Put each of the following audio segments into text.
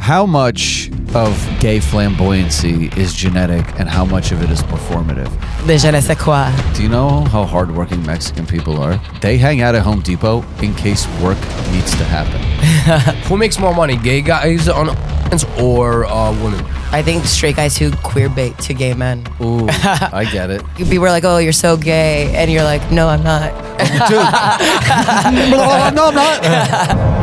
How much of gay flamboyancy is genetic and how much of it is performative? De je ne sais quoi. Do you know how hardworking Mexican people are? They hang out at Home Depot in case work needs to happen. Who makes more money, gay guys on or women? I think straight guys who queer bait to gay men. Ooh, I get it. People are like, oh, you're so gay. And you're like, no, I'm not. Dude. No, I'm not.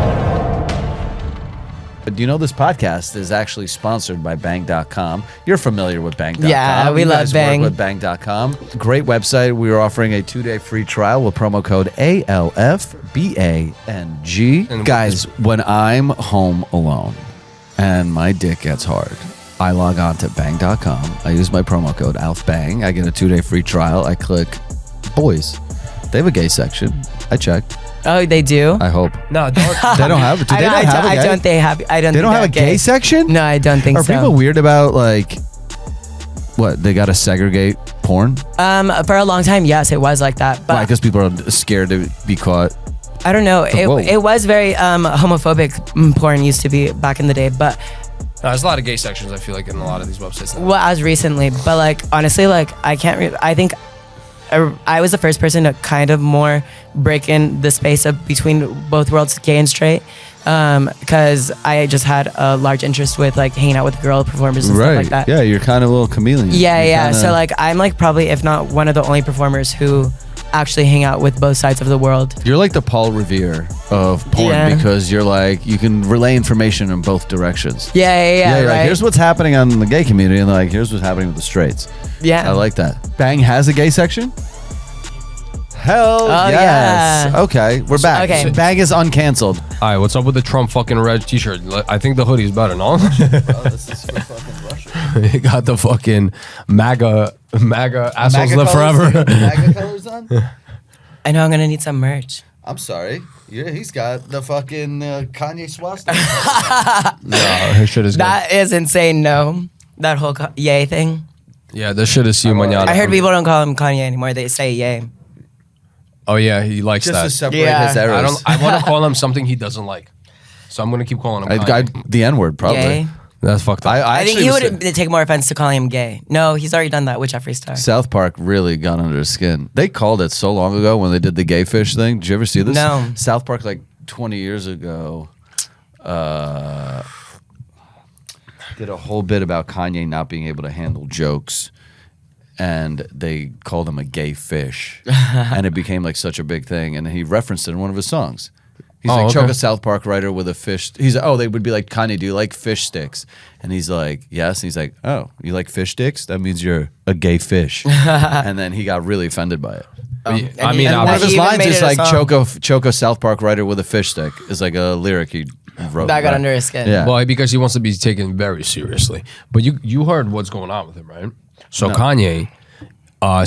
Do you know this podcast is actually sponsored by Bang.com? You're familiar with Bang.com. Yeah, we love Bang. Work with Bang.com. Great website. We are offering a 2-day free trial with promo code ALFBANG. And guys, when I'm home alone and my dick gets hard, I log on to Bang.com. I use my promo code ALFBANG. I get a 2-day free trial. I click boys. They have a gay section. I checked. Oh, they do? I hope. No, don't. They don't have it. Do they not have a gay? I don't think They don't have a gay section? No, I don't think Are so. people weird about like what? They got to segregate porn? For a long time, yes, it was like that. But Why? Because people are scared to be caught. I don't know. Whoa. It was very homophobic. Porn used to be back in the day, but No, there's a lot of gay sections. I feel like in a lot of these websites. Now. well, as recently. But like honestly, like I can't. I think I was the first person to kind of more break in the space of between both worlds, gay and straight, because I just had a large interest with like hanging out with girl performers and stuff like that. Yeah, you're kind of a little chameleon. Yeah, You're yeah. kinda- So like I'm like probably if not one of the only performers who actually hang out with both sides of the world. You're like the Paul Revere of porn Yeah. because you're like you can relay information in both directions. Yeah, you're right. like, here's what's happening on the gay community, and like here's what's happening with the straights. Yeah. I like that. Bang has a gay section? Hell Oh, yes. yeah. Okay, we're back. okay. Bang is uncanceled. All right, what's up with the Trump fucking red T-shirt? I think the hoodie's better, no? This is for fucking Russia. You got the fucking MAGA assholes live forever. MAGA colors on? I know I'm gonna need some merch. I'm sorry. Yeah, he's got the fucking Kanye swastika. No, his shit is good. That is insane. No, that whole yay thing. Yeah, this shit is you mañana. I heard people don't call him Kanye anymore. They say yay. Oh yeah, he likes Just to that. separate Yeah. his errors. I want to call him something he doesn't like, so I'm gonna keep calling him. Kanye. The N-word, probably. Gay. That's fucked up. I think actually he was- would take more offense to calling him gay. No, he's already done that with Jeffree Star. South Park really got under his skin. They called it so long ago when they did the gay fish thing. Did you ever see this? No. South Park, like 20 years ago, did a whole bit about Kanye not being able to handle jokes. And they called him a gay fish. And it became like such a big thing. And he referenced it in one of his songs. He's like, okay. choke a South Park writer with a fish. He's like, oh, they would be like, Kanye, do you like fish sticks? And he's like, yes. And he's like, oh, you like fish sticks? That means you're a gay fish. And then he got really offended by it. I mean, And one of his He even lines made is it a like, song. choke a South Park writer with a fish stick is like a lyric he wrote. That got right? under his skin. Yeah. well, because he wants to be taken very seriously. But you heard what's going on with him, right? So No. Kanye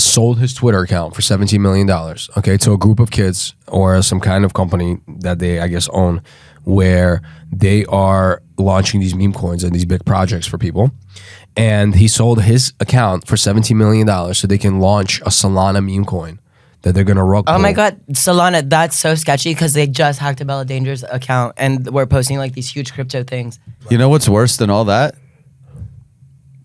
sold his Twitter account for $17 million, okay, to a group of kids or some kind of company that they, I guess, own, where they are launching these meme coins and these big projects for people. And he sold his account for $17 million so they can launch a Solana meme coin that they're going to rug Oh pull. my God, Solana, that's so sketchy because they just hacked a Bella Danger's account and we're posting like these huge crypto things. You know what's worse than all that?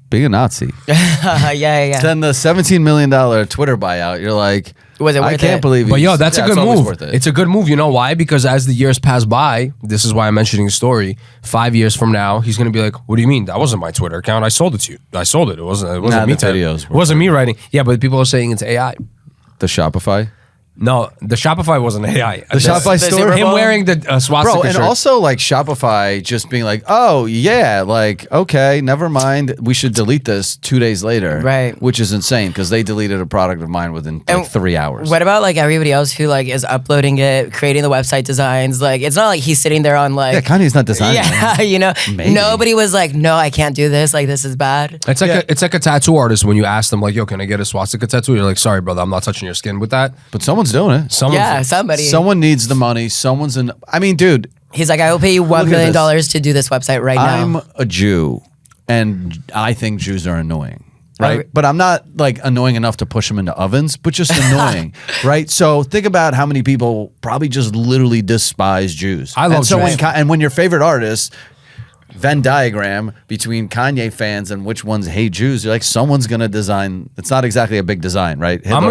Being a Nazi. Yeah. Then the $17 million Twitter buyout, you're like, Was it I worth can't it? believe it. But yo, that's Yeah, a good it's always move. worth it. It's a good move. You know why? Because as the years pass by, this is why I'm mentioning the story. 5 years from now, he's gonna be like, "What do you mean? That wasn't my Twitter account. I sold it to you. I sold it. It wasn't Nah, me. the videos It were wasn't me writing. Yeah, but people are saying it's AI. The Shopify. No, the Shopify wasn't AI. The Shopify the store. Super Him Bowl? wearing the swastika Bro, and shirt. also like Shopify just being like, oh yeah, like okay, never mind. We should delete this 2 days later, Right. Which is insane because they deleted a product of mine within like And 3 hours. What about like everybody else who like is uploading it, creating the website designs? Like it's not like he's sitting there on like Yeah, Kanye's not designing. yeah, you know, Maybe. nobody was like, no, I can't do this. Like this is bad. It's like it's like a tattoo artist when you ask them like, "Yo, can I get a swastika tattoo?" You're like, "Sorry, brother, I'm not touching your skin with that." But someone's doing it. Yeah, somebody. Someone needs the money. Someone's in. I mean, dude, He's like, I will pay you $1 Look at million this. to do this website right I'm now. a Jew, and I think Jews are annoying. Right, Oh. but I'm not like annoying enough to push them into ovens, but just annoying, right? So think about how many people probably just literally despise Jews. I love and so Jews. and when your favorite artist Venn diagram between Kanye fans and which ones hate Jews. You're like, someone's gonna design. It's not exactly a big design, right? I'm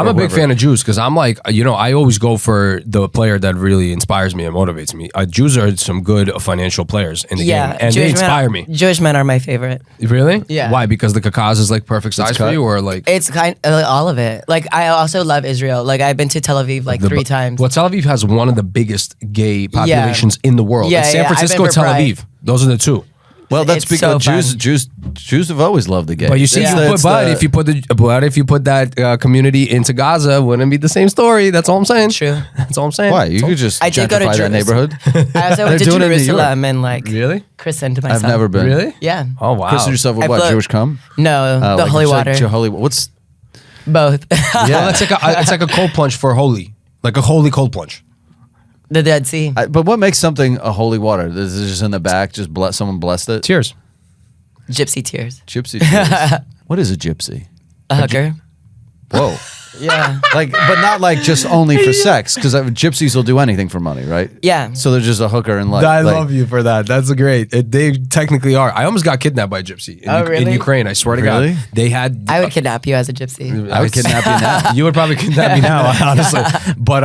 a big fan of Jews because I'm like, I always go for the player that really inspires me and motivates me. Jews are some good financial players in the game, and they inspire me. Jewish men are my favorite. Really? Yeah. Why? Because the kakaz is like perfect size for you, or like it's all of it. Like I also love Israel. Like I've been to Tel Aviv like 3 times. Well, Tel Aviv has one of the biggest gay populations in the world. Yeah, it's San Francisco, Tel Aviv. Those are the two. Well, that's It's because so Jews have always loved the gays. But you see, if you put that community into Gaza, wouldn't it be the same story. That's all I'm saying. True. That's all I'm saying. Why? You could just I did go to gentrify that neighborhood. I also went to doing it in New York. Jerusalem and like Really? christened myself. I've never been. Really? Yeah. Oh wow. Christen yourself with I what? float- Jewish cum? No, the Like holy it's like water. holy. What's Both. Well, that's like it's like a cold plunge for holy, like a holy cold plunge. The Dead Sea. But what makes something a holy water? Is it just in the back? Just someone blessed it? Tears. Gypsy tears. Gypsy. Tears. What is a gypsy? A hooker. Whoa. Yeah. But not like just only for sex, because gypsies will do anything for money, right? Yeah. So they're just a hooker in life. I love you for that. That's great. They technically are. I almost got kidnapped by a gypsy in, Oh, really? in Ukraine. I swear to Really? God. They had. I would kidnap you as a gypsy. I would kidnap you now. You would probably kidnap me now, honestly. But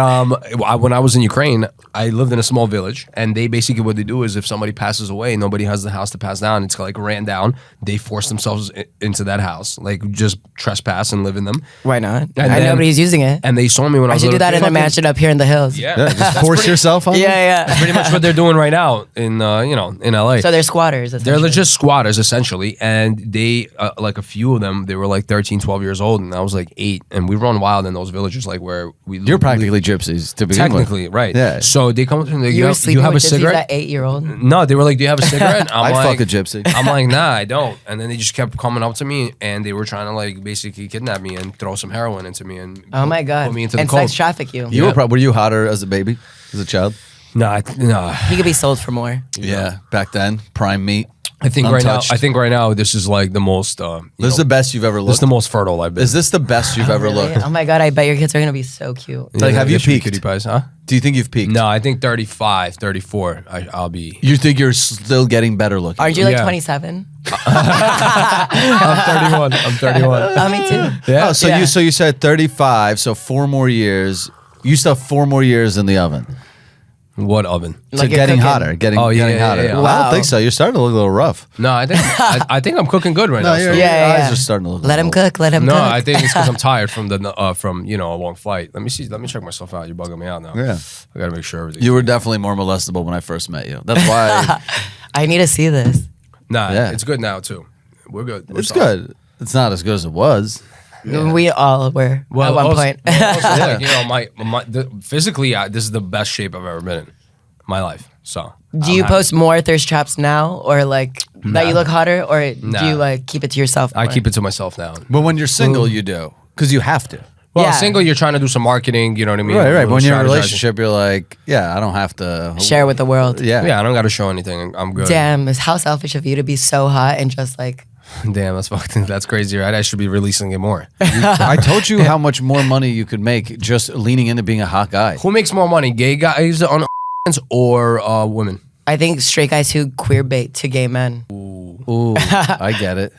when I was in Ukraine, I lived in a small village, and they basically what they do is if somebody passes away, nobody has the house to pass down. It's like ran down. They force themselves into that house, like just trespass and live in them. Why not? And And then- nobody's using it. And they saw me when I I was should a do little that in kid. a mansion up here in the hills. Yeah, Yeah, just force yourself on them? Yeah. pretty much what they're doing right now in in LA. So they're squatters. They're essentially. just squatters essentially, and they like a few of them. They were like 13, 12 years old, and I was like 8, and we run wild in those villages, like where we. You're practically gypsies to begin with. technically right. Yeah. So they come up to me. Like, You were you sleeping have a with gypsies cigarette? at 8-year-old. No, they were like, "Do you have a cigarette?" I'm I'd like, fuck a gypsy. I'm like, "Nah, I don't." And then they just kept coming up to me, and they were trying to like basically kidnap me and throw some heroin into me and Oh my god. put me into the and cold. sex traffic you. You were you hotter as a baby, as a child? No, no. He could be sold for more. Yeah, back then, prime meat. I think Untouched. right now, this is like the most. This is the best you've ever This looked. is the most fertile I've been. Is this the best you've ever Really? looked? Oh my god, I bet your kids are gonna be so cute. Yeah, Like, have they you should be peaked? cutie pies, huh? Do you think you've peaked? No, I think 35, 34. I'll be. You think you're still getting better looking? Aren't you like Yeah. 27? I'm 31. I'm 31. Oh, me too. Yeah. Oh, so Yeah. you said 35, so 4 more years. You still have 4 more years in the oven. What oven? So Like you're getting cooking. hotter, getting Oh, yeah, getting yeah, hotter. yeah. Well, I don't Wow. think so. You're starting to look a little rough. No, I think I think I'm cooking good right now. your, still. your Yeah, yeah. eyes are starting to look. Let him little- cook. Let him No, cook. I think it's because I'm tired from a long flight. Let me see. Let me check myself out. You're bugging me out now. Yeah. I gotta make sure everything. You were definitely more molestable when I first met you. That's why I need to see this. Nah, Yeah. it's good now too. We're good. We're it's solid. good. It's not as good as it was. We all were at one also- point. also, like, physically, this is the best shape I've ever been in my life. So. Do I'm you happy. post more thirst traps now, or like that you look hotter, or do Nah. you like keep it to yourself? I more? keep it to myself now. But when you're single, you do because you have to. Well, Yeah. single, you're trying to do some marketing. You know what I mean? Right. But when you're in a Strategizing. relationship, you're like, yeah, I don't have to share with the world. Yeah. Yeah, I don't got to show anything. I'm good. Damn, it's how selfish of you to be so hot and just like. Damn, that's crazy, right? I should be releasing it more. I told you how much more money you could make just leaning into being a hot guy. Who makes more money, gay guys on or women? I think straight guys who queer bait to gay men. Ooh, I get it.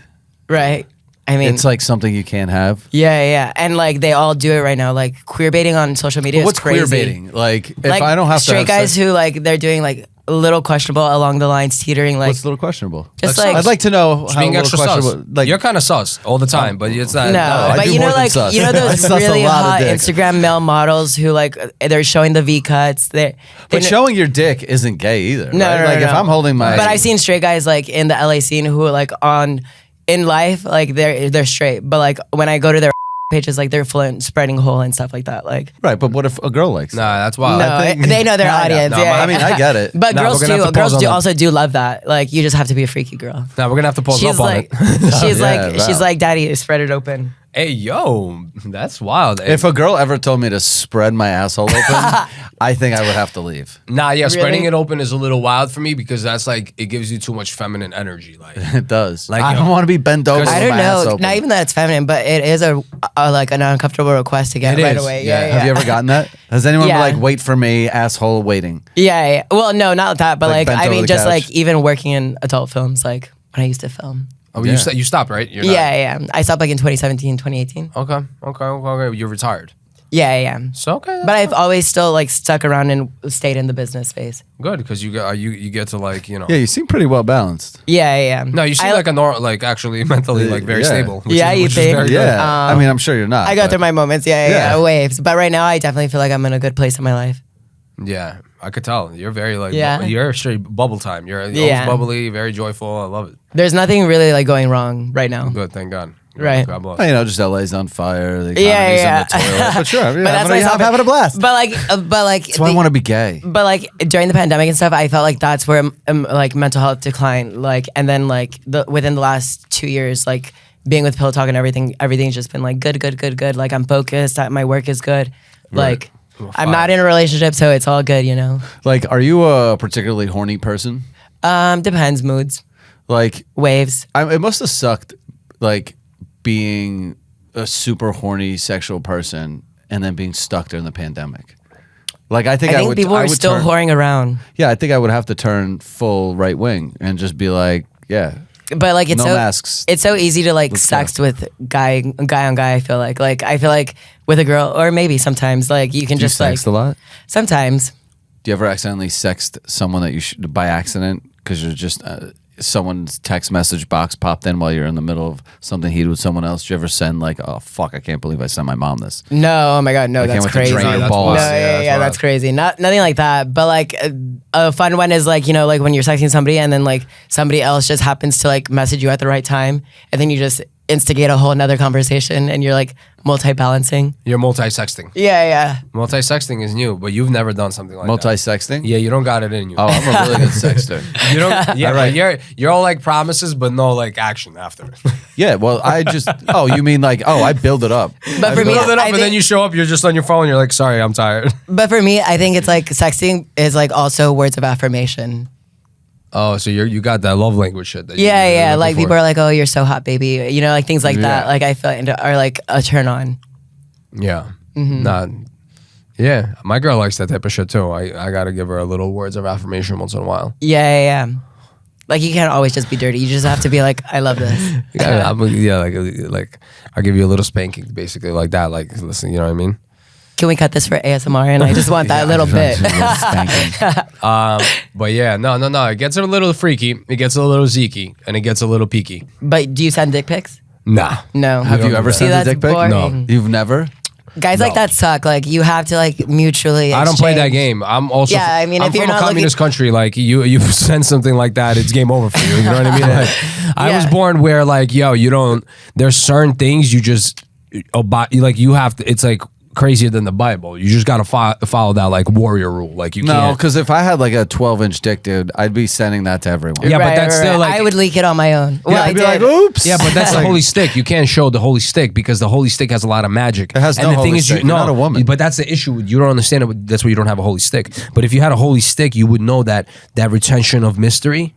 Right. I mean, It's like something you can't have. yeah, and like they all do it right now. Like queer baiting on social media is What's crazy. queer baiting? Like, if Like I don't have to straight have guys sex- who like they're doing like a little questionable along the lines, teetering like. what's a little questionable? Just That's like- I'd like to know how Being a little extra sus. questionable. Like, You're kind of sus all the time, but it's not. No, I but do you know, more than like sus. you know I those suss a really lot of hot dick. Instagram male models who like they're showing the V cuts. but showing your dick isn't gay either. No, right? no, Like no, if no. I'm holding my, But I've seen straight guys like in the LA scene who are like in life like they're straight, but like when I go to their pages like they're spreading hole and stuff like that. Like right. But what if a girl likes? Nah, that's wild. no, think- they know their I know. audience. No, yeah, I mean, I get it. But Nah, girls we're gonna have do. to pause Girls on do that. also do love that. Like you just have to be a freaky girl. Now we're gonna have to pause She's up on like, it. she's Yeah, like, she's wow. like, Daddy, spread it open. Hey, yo, that's wild. If a girl ever told me to spread my asshole open, I think I would have to leave. Nah, yeah, spreading Really? it open is a little wild for me because that's like it gives you too much feminine energy. Like, It does. Like, I yo, don't want to be bent over. I with don't my ass know. open. Not even that it's feminine, but it is a like an uncomfortable request to get It right is, away. yeah. Yeah, yeah. Have you ever gotten that? Has anyone been Yeah. like, wait for me, asshole waiting? Yeah, yeah. Well, no, not that, but Like like, bent I over mean, the just couch? like even working in adult films, like when I used to film. oh, Yeah. you stopped, right? You're not- Yeah, yeah. I stopped like in 2017, 2018. Okay. You're retired. Yeah, yeah. So okay, But I've always still like stuck around and stayed in the business space. good because you get to like Yeah, you seem pretty well balanced. Yeah, yeah. No, you seem like a like actually mentally like very Yeah. stable. Which Yeah, is, you which think? Is very good. Yeah. I mean, I'm sure you're not. I go but- through my moments, yeah, Yeah. waves. But right now, I definitely feel like I'm in a good place in my life. Yeah, I could tell. You're very like Yeah. you're straight bubble time. You're always Yeah. bubbly, very joyful. I love it. There's nothing really like going wrong right now. Good, thank God. Right. God bless. Well, you know, just LA's on fire. The Yeah, economy's yeah. in the toilet. But sure, But that's why I'm having a blast. But like, That's why I want to be gay. But like during the pandemic and stuff, I felt like that's where like mental health declined. Like, and then like within the last 2 years, like being with Pillow Talk and everything's just been like good. Like I'm focused. My work is good. Like Well, I'm not in a relationship, so it's all good. You know. Like, are you a particularly horny person? Depends moods, Like, waves. it must have sucked, like, being a super horny sexual person and then being stuck during the pandemic. Like, I think I think would. people I are would still turn, whoring around. Yeah, I think I would have to turn full right wing and just be like, yeah, But like it's no so masks. it's so easy to like Let's sex with guy on guy. I feel like with a girl or maybe sometimes like you can Do you just like sext a lot? sometimes. Do you ever accidentally sext someone that you should by accident because you're just someone's text message box popped in while you're in the middle of something heated with someone else? Do you ever send like, oh fuck, I can't believe I sent my mom this? No, oh my god, no, I can't that's wait to crazy. drain No, your that's balls. wild. yeah, that's that's crazy. Nothing like that. But like a fun one is like, you know, like when you're texting somebody and then like somebody else just happens to like message you at the right time and then you just instigate a whole nother conversation and you're like multi-balancing. You're multi-sexting. Yeah. Multi-sexting is new, but you've never done something like that. Multi-sexting? Yeah, you don't got it in you. Oh, I'm a really good sexter. You don't. Yeah, All right. but you're all like promises, but no like action after. Yeah, well, I just. Oh, you mean like? Oh, I build it up. But for me, Build it up, I and then think- you show up. You're just on your phone. You're like, sorry, I'm tired. But for me, I think it's like sexting is like also words of affirmation. Oh, so you got that love language shit. That Yeah. Like people are like, oh, you're so hot, baby. You know, like things like that. Yeah. Like I feel are like a turn on. Yeah. Mm-hmm. Nah. Yeah, my girl likes that type of shit too. I gotta give her a little words of affirmation once in a while. Yeah. Like you can't always just be dirty. You just have to be like, I love this. Yeah, like I'll give you a little spanking, basically like that. Like, listen, you know what I mean? Can we cut this for ASMR? And I just want that little bit. But yeah, no. It gets a little freaky. It gets a little zeeky, and it gets a little peaky. But do you send dick pics? Nah. No. Have you ever See, sent a that's dick pic? boring. No. You've never? Guys like No. that suck. Like you have to like mutually. I don't play that exchange. game. I'm also Yeah, I mean, I'm if you're from a not communist country, like you send something like that, it's game over for you. You know what I mean? Like, I was Yeah. born where like, yo, you don't. There's certain things you just like you have to. It's like crazier than the Bible. You just gotta follow that like warrior rule. Like you No, can't. because if I had like a 12-inch dick, dude, I'd be sending that to everyone. Yeah, but that's still, like- I would leak it on my own. Well, I I'd be did. like, oops. Yeah, but that's the Like, holy stick. You can't show the holy stick because the holy stick has a lot of magic. It has and no the thing holy is, stick. You're not a woman. But that's the issue. You don't understand it. That's why you don't have a holy stick. But if you had a holy stick, you would know that retention of mystery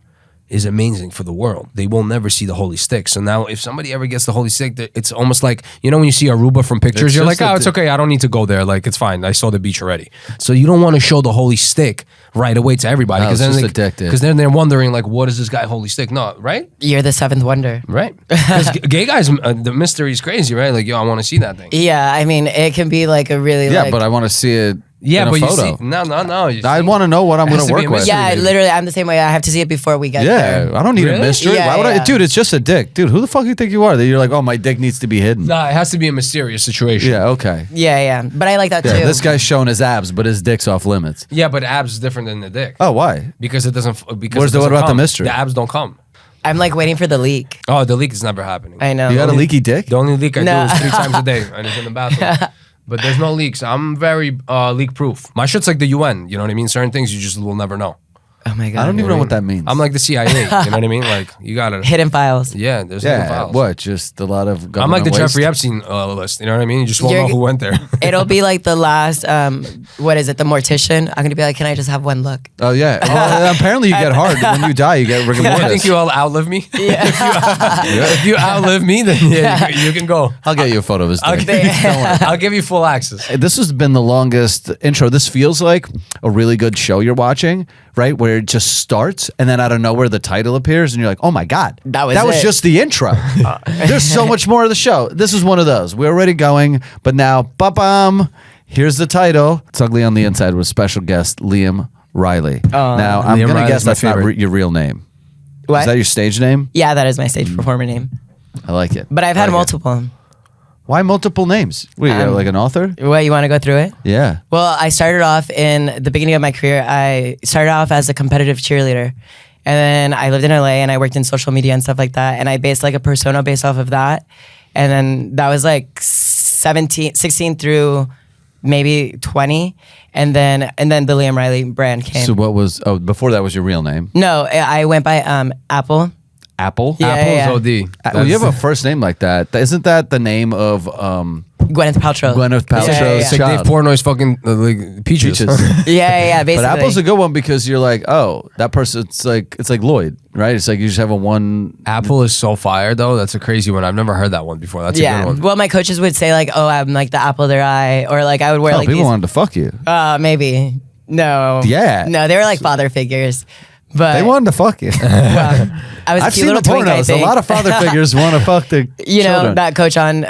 is amazing for the world. They will never see the holy stick. So now if somebody ever gets the holy stick, it's almost like, you know, when you see Aruba from pictures, It's you're just like, oh, a it's okay. I don't need to go there. Like, it's fine. I saw the beach already. So you don't want to show the holy stick right away to everybody. No, it's then just addictive. Because then they're wondering, like, what is this guy holy stick? No, right? You're the seventh wonder. Right. Because gay guys, the mystery is crazy, right? Like, yo, I want to see that thing. Yeah, I mean, it can be like a really Yeah, like, but I want to see it Yeah, in a but photo. you see, no. You I see? want to know what I'm It has going to to be work a with. mystery. yeah, baby. literally, I'm the same way. I have to see it before we get Yeah, there. I don't need a Really? mystery. Yeah, Why would I? yeah. Dude, it's just a dick. Dude, who the fuck do you think you are? That you're like, oh, my dick needs to be hidden. Nah, it has to be a mysterious situation. Yeah, okay. Yeah, but I like that Yeah, too. this guy's showing his abs, but his dick's off limits. Yeah, but abs is different than the dick. Oh, why? Because it doesn't. Because Where's it doesn't what about the come. mystery? The abs don't come. I'm like waiting for the leak. Oh, the leak is never happening. I know. You got a leaky dick? The only leak I No. do is 3 times a day, and it's in the bathroom. But there's no leaks. I'm very leak proof. My shit's like the UN. You know what I mean? Certain things you just will never know. Oh my god. I don't even know what that means. I'm like the CIA. You know what I mean? Like you gotta. hidden files. Yeah, there's hidden yeah, files. what? Just a lot of. I'm like the government waste? Jeffrey Epstein list. You know what I mean? You just won't You're- know who went there. It'll be like the last. What is it? The mortician. I'm gonna be like, can I just have one look? Oh yeah. Well, apparently you get hard when you die. You get rigor I mortis. think you all outlive me. Yeah. If you outlive me, then yeah, you can go. I'll get you a photo of his dick. Okay. I'll give you full access. This has been the longest intro. This feels like a really good show you're watching, right? Where it just starts and then out of nowhere the title appears and you're like, oh my God, That was it. just the intro. There's so much more of the show. This is one of those. We're already going, but now, ba-bam, here's the title. It's Ugly on the Inside with special guest Liam Riley. Now, I'm Liam going to Riley's guess my that's not favorite. your real name. What? Is that your stage name? Yeah, that is my stage performer name. I like it. But I've I had like it. multiple. Why multiple names? Wait, you're like an author? What, you want to go through it? Yeah. Well, I started off in the beginning of my career. I started off as a competitive cheerleader. And then I lived in LA and I worked in social media and stuff like that. And I based like a persona based off of that. And then that was like 16 through maybe 20. And then the Liam Riley brand came. So what was, before that was your real name? No, I went by Apple. Apple? Yeah, Apple's yeah. OD. Well, you have a first name like that. Isn't that the name of Gwyneth Paltrow. Gwyneth Paltrow's Yeah, yeah, It's like child? Dave Portnoy's fucking like peaches. yeah, basically. But Apple's a good one because you're like, oh, that person. It's like Lloyd, right? It's like you just have a one. Apple is so fire though. That's a crazy one. I've never heard that one before. That's a Yeah. good one. Well, my coaches would say like, oh, I'm like the apple of their eye. Or like I would wear Oh, like people these. wanted to fuck you. Maybe. No. Yeah. No, they were like father figures. But They wanted to fuck you. well, I was a I've cute seen little the twink, I pornos. A think. lot of father figures want to fuck the You know, children. that coach on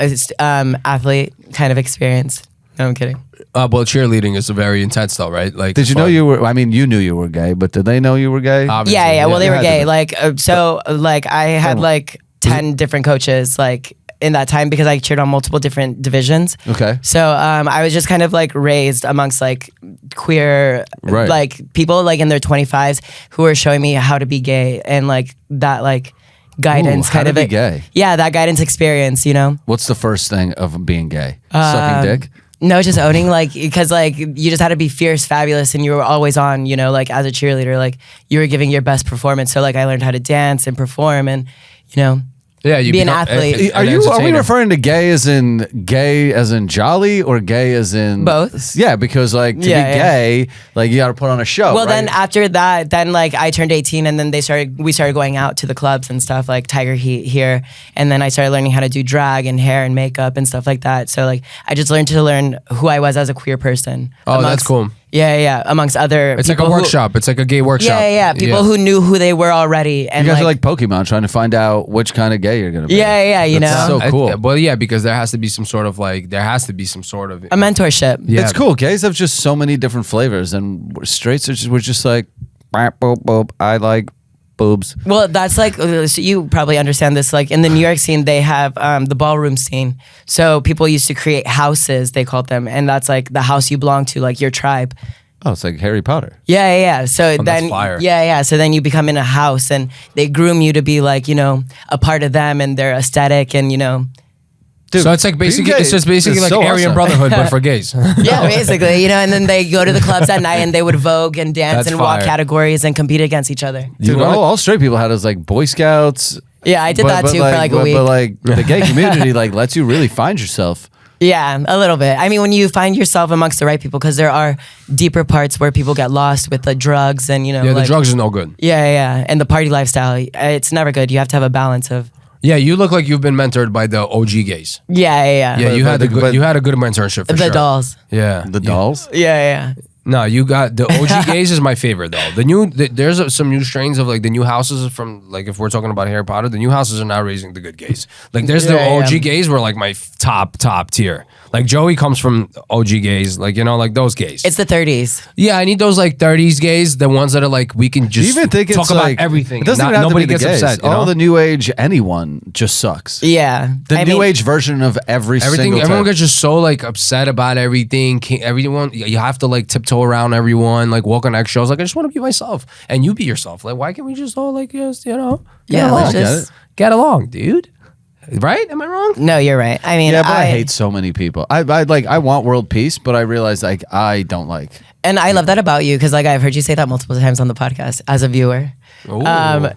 athlete kind of experience. No, I'm kidding. Well, cheerleading is very intense though, right? Like, Did you know you were? I mean, you knew you were gay, but did they know you were gay? Obviously, Yeah. Well, they you were had to gay. be. Like, I had like 10 different coaches, like in that time because I cheered on multiple different divisions. Okay. So I was just kind of like raised amongst like queer, Right. like people like in their 25s who were showing me how to be gay and like that like guidance Ooh, how kind to of be like- gay. Yeah, that guidance experience, you know. What's the first thing of being gay? Sucking dick. No, just owning like because like you just had to be fierce, fabulous, and you were always on. You know, like as a cheerleader, like you were giving your best performance. So like I learned how to dance and perform, and you know. Yeah, you be an become athlete. Are we entertainer. referring to gay as in jolly or gay as in Both. Yeah, because like to Yeah, be yeah. gay, like you got to put on a show. Well, right? then after that, then like I turned 18, and then we started going out to the clubs and stuff like Tiger Heat here, and then I started learning how to do drag and hair and makeup and stuff like that. So like I just learned to learn who I was as a queer person. Oh, that's cool. Yeah, amongst other. It's like a people who- workshop. It's like a gay workshop. Yeah. People who knew who they were already, and you guys are like Pokemon trying to find out which kind of gay you're gonna be. Yeah, you That's know, so cool. Well, yeah, because there has to be some sort of a mentorship. Yeah. It's cool. Gays have just so many different flavors, and straights we're just like, boop, boop, boop. I like boobs. Well, that's like so you probably understand this. Like in the New York scene, they have the ballroom scene. So people used to create houses. They called them, and that's like the house you belong to, like your tribe. Oh, it's like Harry Potter. Yeah. So that's then, fire. yeah. So then you become in a house, and they groom you to be like, you know, a part of them and their aesthetic, and you know, Dude, So it's like basically, being gay it's just basically is like so Aryan awesome. Brotherhood, but for gays. yeah, basically, you know. And then they go to the clubs at night, and they would vogue and dance That's and walk fire. categories and compete against each other. Dude, You all straight people had us like Boy Scouts. Yeah, I did that too for like a week. But like the gay community like lets you really find yourself. Yeah, a little bit. I mean, when you find yourself amongst the right people, because there are deeper parts where people get lost with the drugs and, you know. Yeah, the like- drugs is no good. Yeah. And the party lifestyle. It's never good. You have to have a balance of. Yeah, you look like you've been mentored by the OG gays. Yeah. Yeah, you but had a good mentorship for The sure. dolls. Yeah, The dolls. Yeah. No, you got the OG gays is my favorite though. There's some new strains of like the new houses from like if we're talking about Harry Potter, the new houses are now raising the good gays. Like there's the Yeah, OG yeah. gays were like my top tier. Like Joey comes from OG gays, like you know, like those gays. It's the 30s. Yeah, I need those like 30s gays, the ones that are like we can Do you just even think talk it's about like everything. It doesn't Not- even have nobody to be the gets gays. upset. You All know? the new age anyone just sucks. Yeah. The I new mean, age version of Everything, single everyone type. gets just so like upset about everything. Everyone, you have to like tiptoe around everyone, like walk on eggshells. Like I just want to be myself, and you be yourself. Like why can't we just all like just get Yeah, along? let's just- Get along, dude. Right? Am I wrong? No, you're right. I mean, Yeah, but I hate so many people. I want world peace, but I realize like I don't like. and I love that about you because like I've heard you say that multiple times on the podcast as a viewer. Ooh.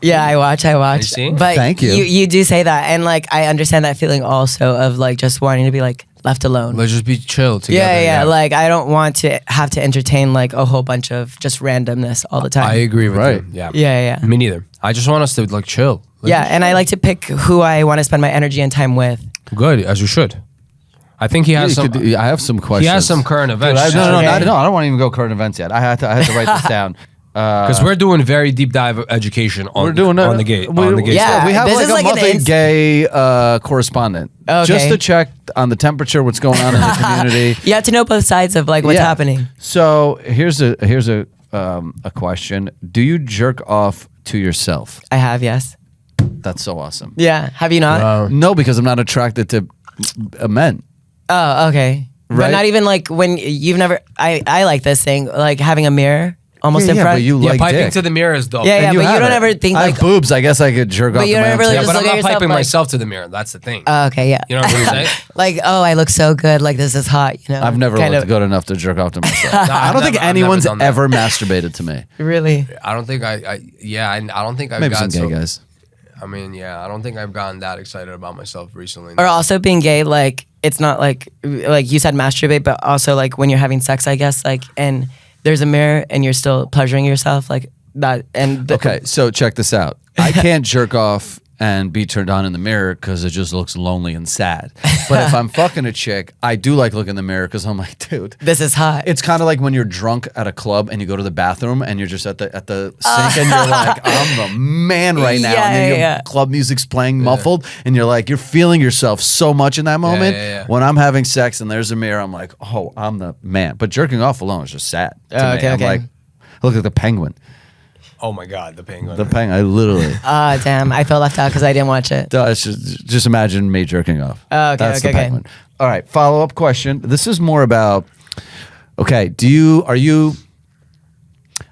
Yeah, I watch. see? But Thank you. You do say that, and like I understand that feeling also of like just wanting to be like left alone. Let's just be chill together. Yeah. Like I don't want to have to entertain like a whole bunch of just randomness all the time. I agree with Right. you. Yeah. Yeah. Me neither. I just want us to like chill. Yeah, and I like to pick who I want to spend my energy and time with. Good, as you should. I think he has some. I have some questions. He has some current events. No, Okay. I don't want to even go current events yet. I had to write this down. Because we're doing very deep dive education on, We're doing on the gay. On the gay Yeah. stuff. we have this like is a like an monthly ins- gay correspondent Okay. just to check on the temperature, what's going on in the community. You have to know both sides of like what's Yeah. happening. So here's a question: do you jerk off to yourself? I have, yes. That's so awesome. Yeah. Have you not? No, because I'm not attracted to men. Oh, okay. But Right? not even like when you've never. I like this thing, like having a mirror almost in Yeah, front. but you Yeah, like piping dick. to the mirror is dope. Yeah, And but you have don't it. ever think I like. have boobs. I guess I could jerk off you to my don't own ever Yeah, tits. but Just I'm look at not yourself piping like- myself to the mirror. That's the thing. Okay, yeah. You know what I'm saying? Like, oh, I look so good. Like this is hot. You know. I've never kind looked of- good enough to jerk off to myself. No, I don't think I've never anyone's done that. ever masturbated to me. Really. I don't think I don't think I've Maybe some gotten gay guys. I mean, yeah, I don't think I've gotten that excited about myself recently. Or also being gay, like it's not like you said masturbate, but also like when you're having sex, I guess, like and there's a mirror and you're still pleasuring yourself, like that. And Okay, so check this out. I can't jerk off and be turned on in the mirror because it just looks lonely and sad. But if I'm fucking a chick, I do like looking in the mirror because I'm like, dude. this is hot. It's kind of like when you're drunk at a club and you go to the bathroom and you're just at the sink and you're like, I'm the man right now. Yeah, and then your yeah. club music's playing muffled and you're like, you're feeling yourself so much in that moment. yeah. When I'm having sex and there's a mirror, I'm like, oh, I'm the man. But jerking off alone is just sad to me. Okay, I'm okay. like, I look like the penguin. Oh my god, the penguin. The penguin. I literally. Damn, I feel left out because I didn't watch it. It's just imagine me jerking off. Oh, okay, That's okay, the okay. penguin. All right, follow-up question. This is more about, okay,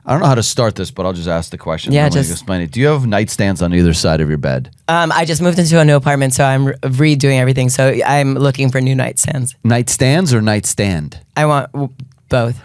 I don't know how to start this, but I'll just ask the question. Yeah, and then you just- explain it. Do you have nightstands on either side of your bed? I just moved into a new apartment, so I'm redoing everything. So I'm looking for new nightstands. Nightstands or nightstand? I want both.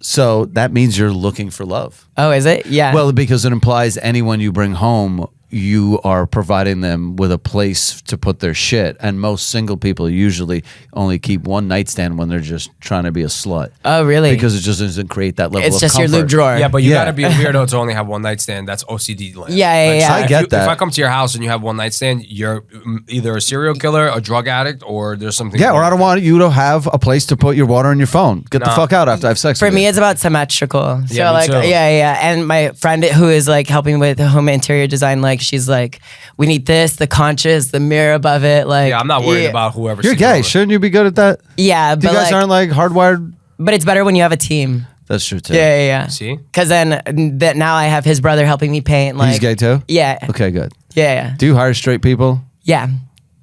So that means you're looking for love. Oh, is it? Yeah. Well, because it implies anyone you bring home, you are providing them with a place to put their shit. And most single people usually only keep one nightstand when they're just trying to be a slut. Oh, really? Because it just doesn't create that level it's of just comfort. your lube drawer. Yeah, but you Yeah. gotta be a weirdo to only have one nightstand. That's OCD land. Yeah. I get that. If I come to your house and you have one nightstand, you're either a serial killer, a drug addict, or there's something. Yeah, or I don't want you to have a place to put your water and your phone. Get the Nah. fuck out after I have sex For with me, you. it's about symmetrical. So Yeah, me like, too. yeah. And my friend who is like helping with home interior design, like she's like, we need this, the conscious, the mirror above it. Like, Yeah, I'm not worried yeah. about whoever. You're sees gay. over. Shouldn't you be good at that? Yeah, You but guys like, aren't like hardwired? but it's better when you have a team. That's true too. Yeah. See? Because then that now I have his brother helping me paint. Like, He's gay too? Yeah. Okay, good. Yeah. Do you hire straight people? Yeah.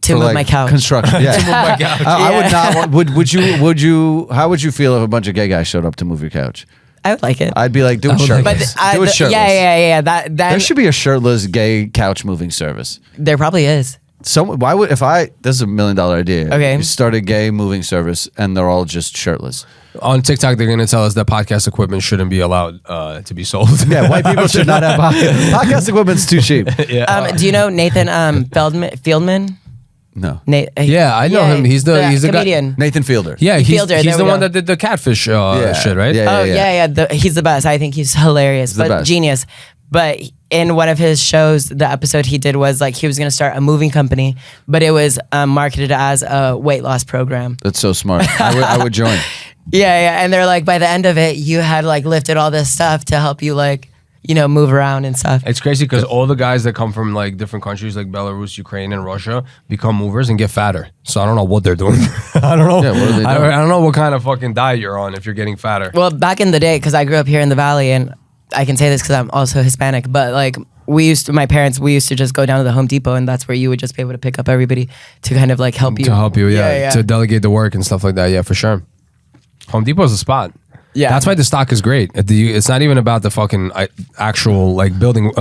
To for, move like, my couch. Construction. Yeah. Oh my god. I would not want, would you how would you feel if a bunch of gay guys showed up to move your couch? I would like it. I'd be like, do it would like shirtless. But Do it shirtless. yeah. That There should be a shirtless gay couch moving service. there probably is. So why would this is $1 million idea. Okay. You start a gay moving service and they're all just shirtless. On TikTok, they're gonna tell us that podcast equipment shouldn't be allowed to be sold. Yeah, white people should not have podcast equipment's too cheap. Do you know Nathan Fieldman? No. Yeah, I know him. He's the guy- comedian. Nathan Fielder. Yeah, he's Fielder, there the we one go. that did the catfish shit, right? Yeah. Oh yeah. He's the best. I think he's hilarious, the but best. genius. But in one of his shows, the episode he did was like he was gonna start a moving company, but it was marketed as a weight loss program. That's so smart. I would join. Yeah. And they're like, by the end of it, you had like lifted all this stuff to help you like, move around and stuff. It's crazy because all the guys that come from like different countries like Belarus, Ukraine, and Russia become movers and get fatter. So I don't know what they're doing. I don't know. Yeah, what are they doing? I don't know what kind of fucking diet you're on if you're getting fatter. Well, back in the day, because I grew up here in the Valley, and I can say this because I'm also Hispanic, but like my parents used to just go down to the Home Depot, and that's where you would just be able to pick up everybody to kind of like help you. To help you, Yeah. to delegate the work and stuff like that. Yeah, for sure. Home Depot is a spot. Yeah. That's why the stock is great. It's not even about the fucking actual like building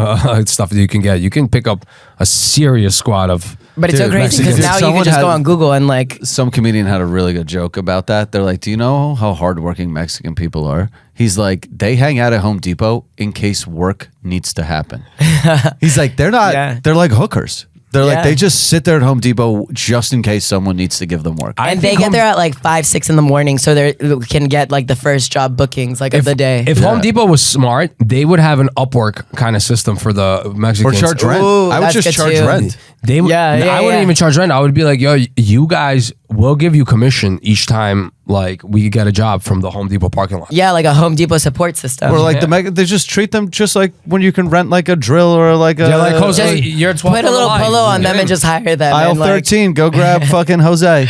stuff that you can get. You can pick up a serious squad of But it's so Dude, crazy because Dude, now you someone can just go had- on Google and like, Some comedian had a really good joke about that. They're like, do you know how hardworking Mexican people are? He's like, they hang out at Home Depot in case work needs to happen. He's like, they're not, Yeah. they're like hookers. They're like, Yeah. they just sit there at Home Depot just in case someone needs to give them work. and they get there at like 5, 6 in the morning, so they can get like the first job bookings like of the day. If Home Depot was smart, they would have an Upwork kind of system for the Or Mexicans. charge rent. Ooh, I would that's just good charge too. rent. They would, Yeah, yeah, I wouldn't yeah. even charge rent. I would be like, yo, you guys will give you commission each time like we get a job from the Home Depot parking lot. Yeah, like a Home Depot support system. Or like they just treat them just like when you can rent like a drill or like a They're like, Jose, Just you're 12 put a little polo on them and just hire them. aisle and, like, 13. Go grab fucking Jose.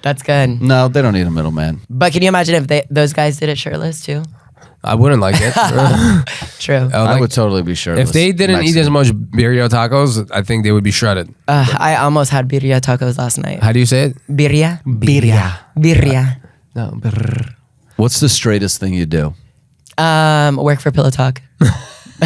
That's good. No, they don't need a middleman. But can you imagine if those guys did it shirtless too? I wouldn't like it. True. I would totally be sure. If they didn't eat as much birria tacos, I think they would be shredded. I almost had birria tacos last night. How do you say it? Birria? Birria. No. brr. What's the straightest thing you do? Work for Pillow Talk.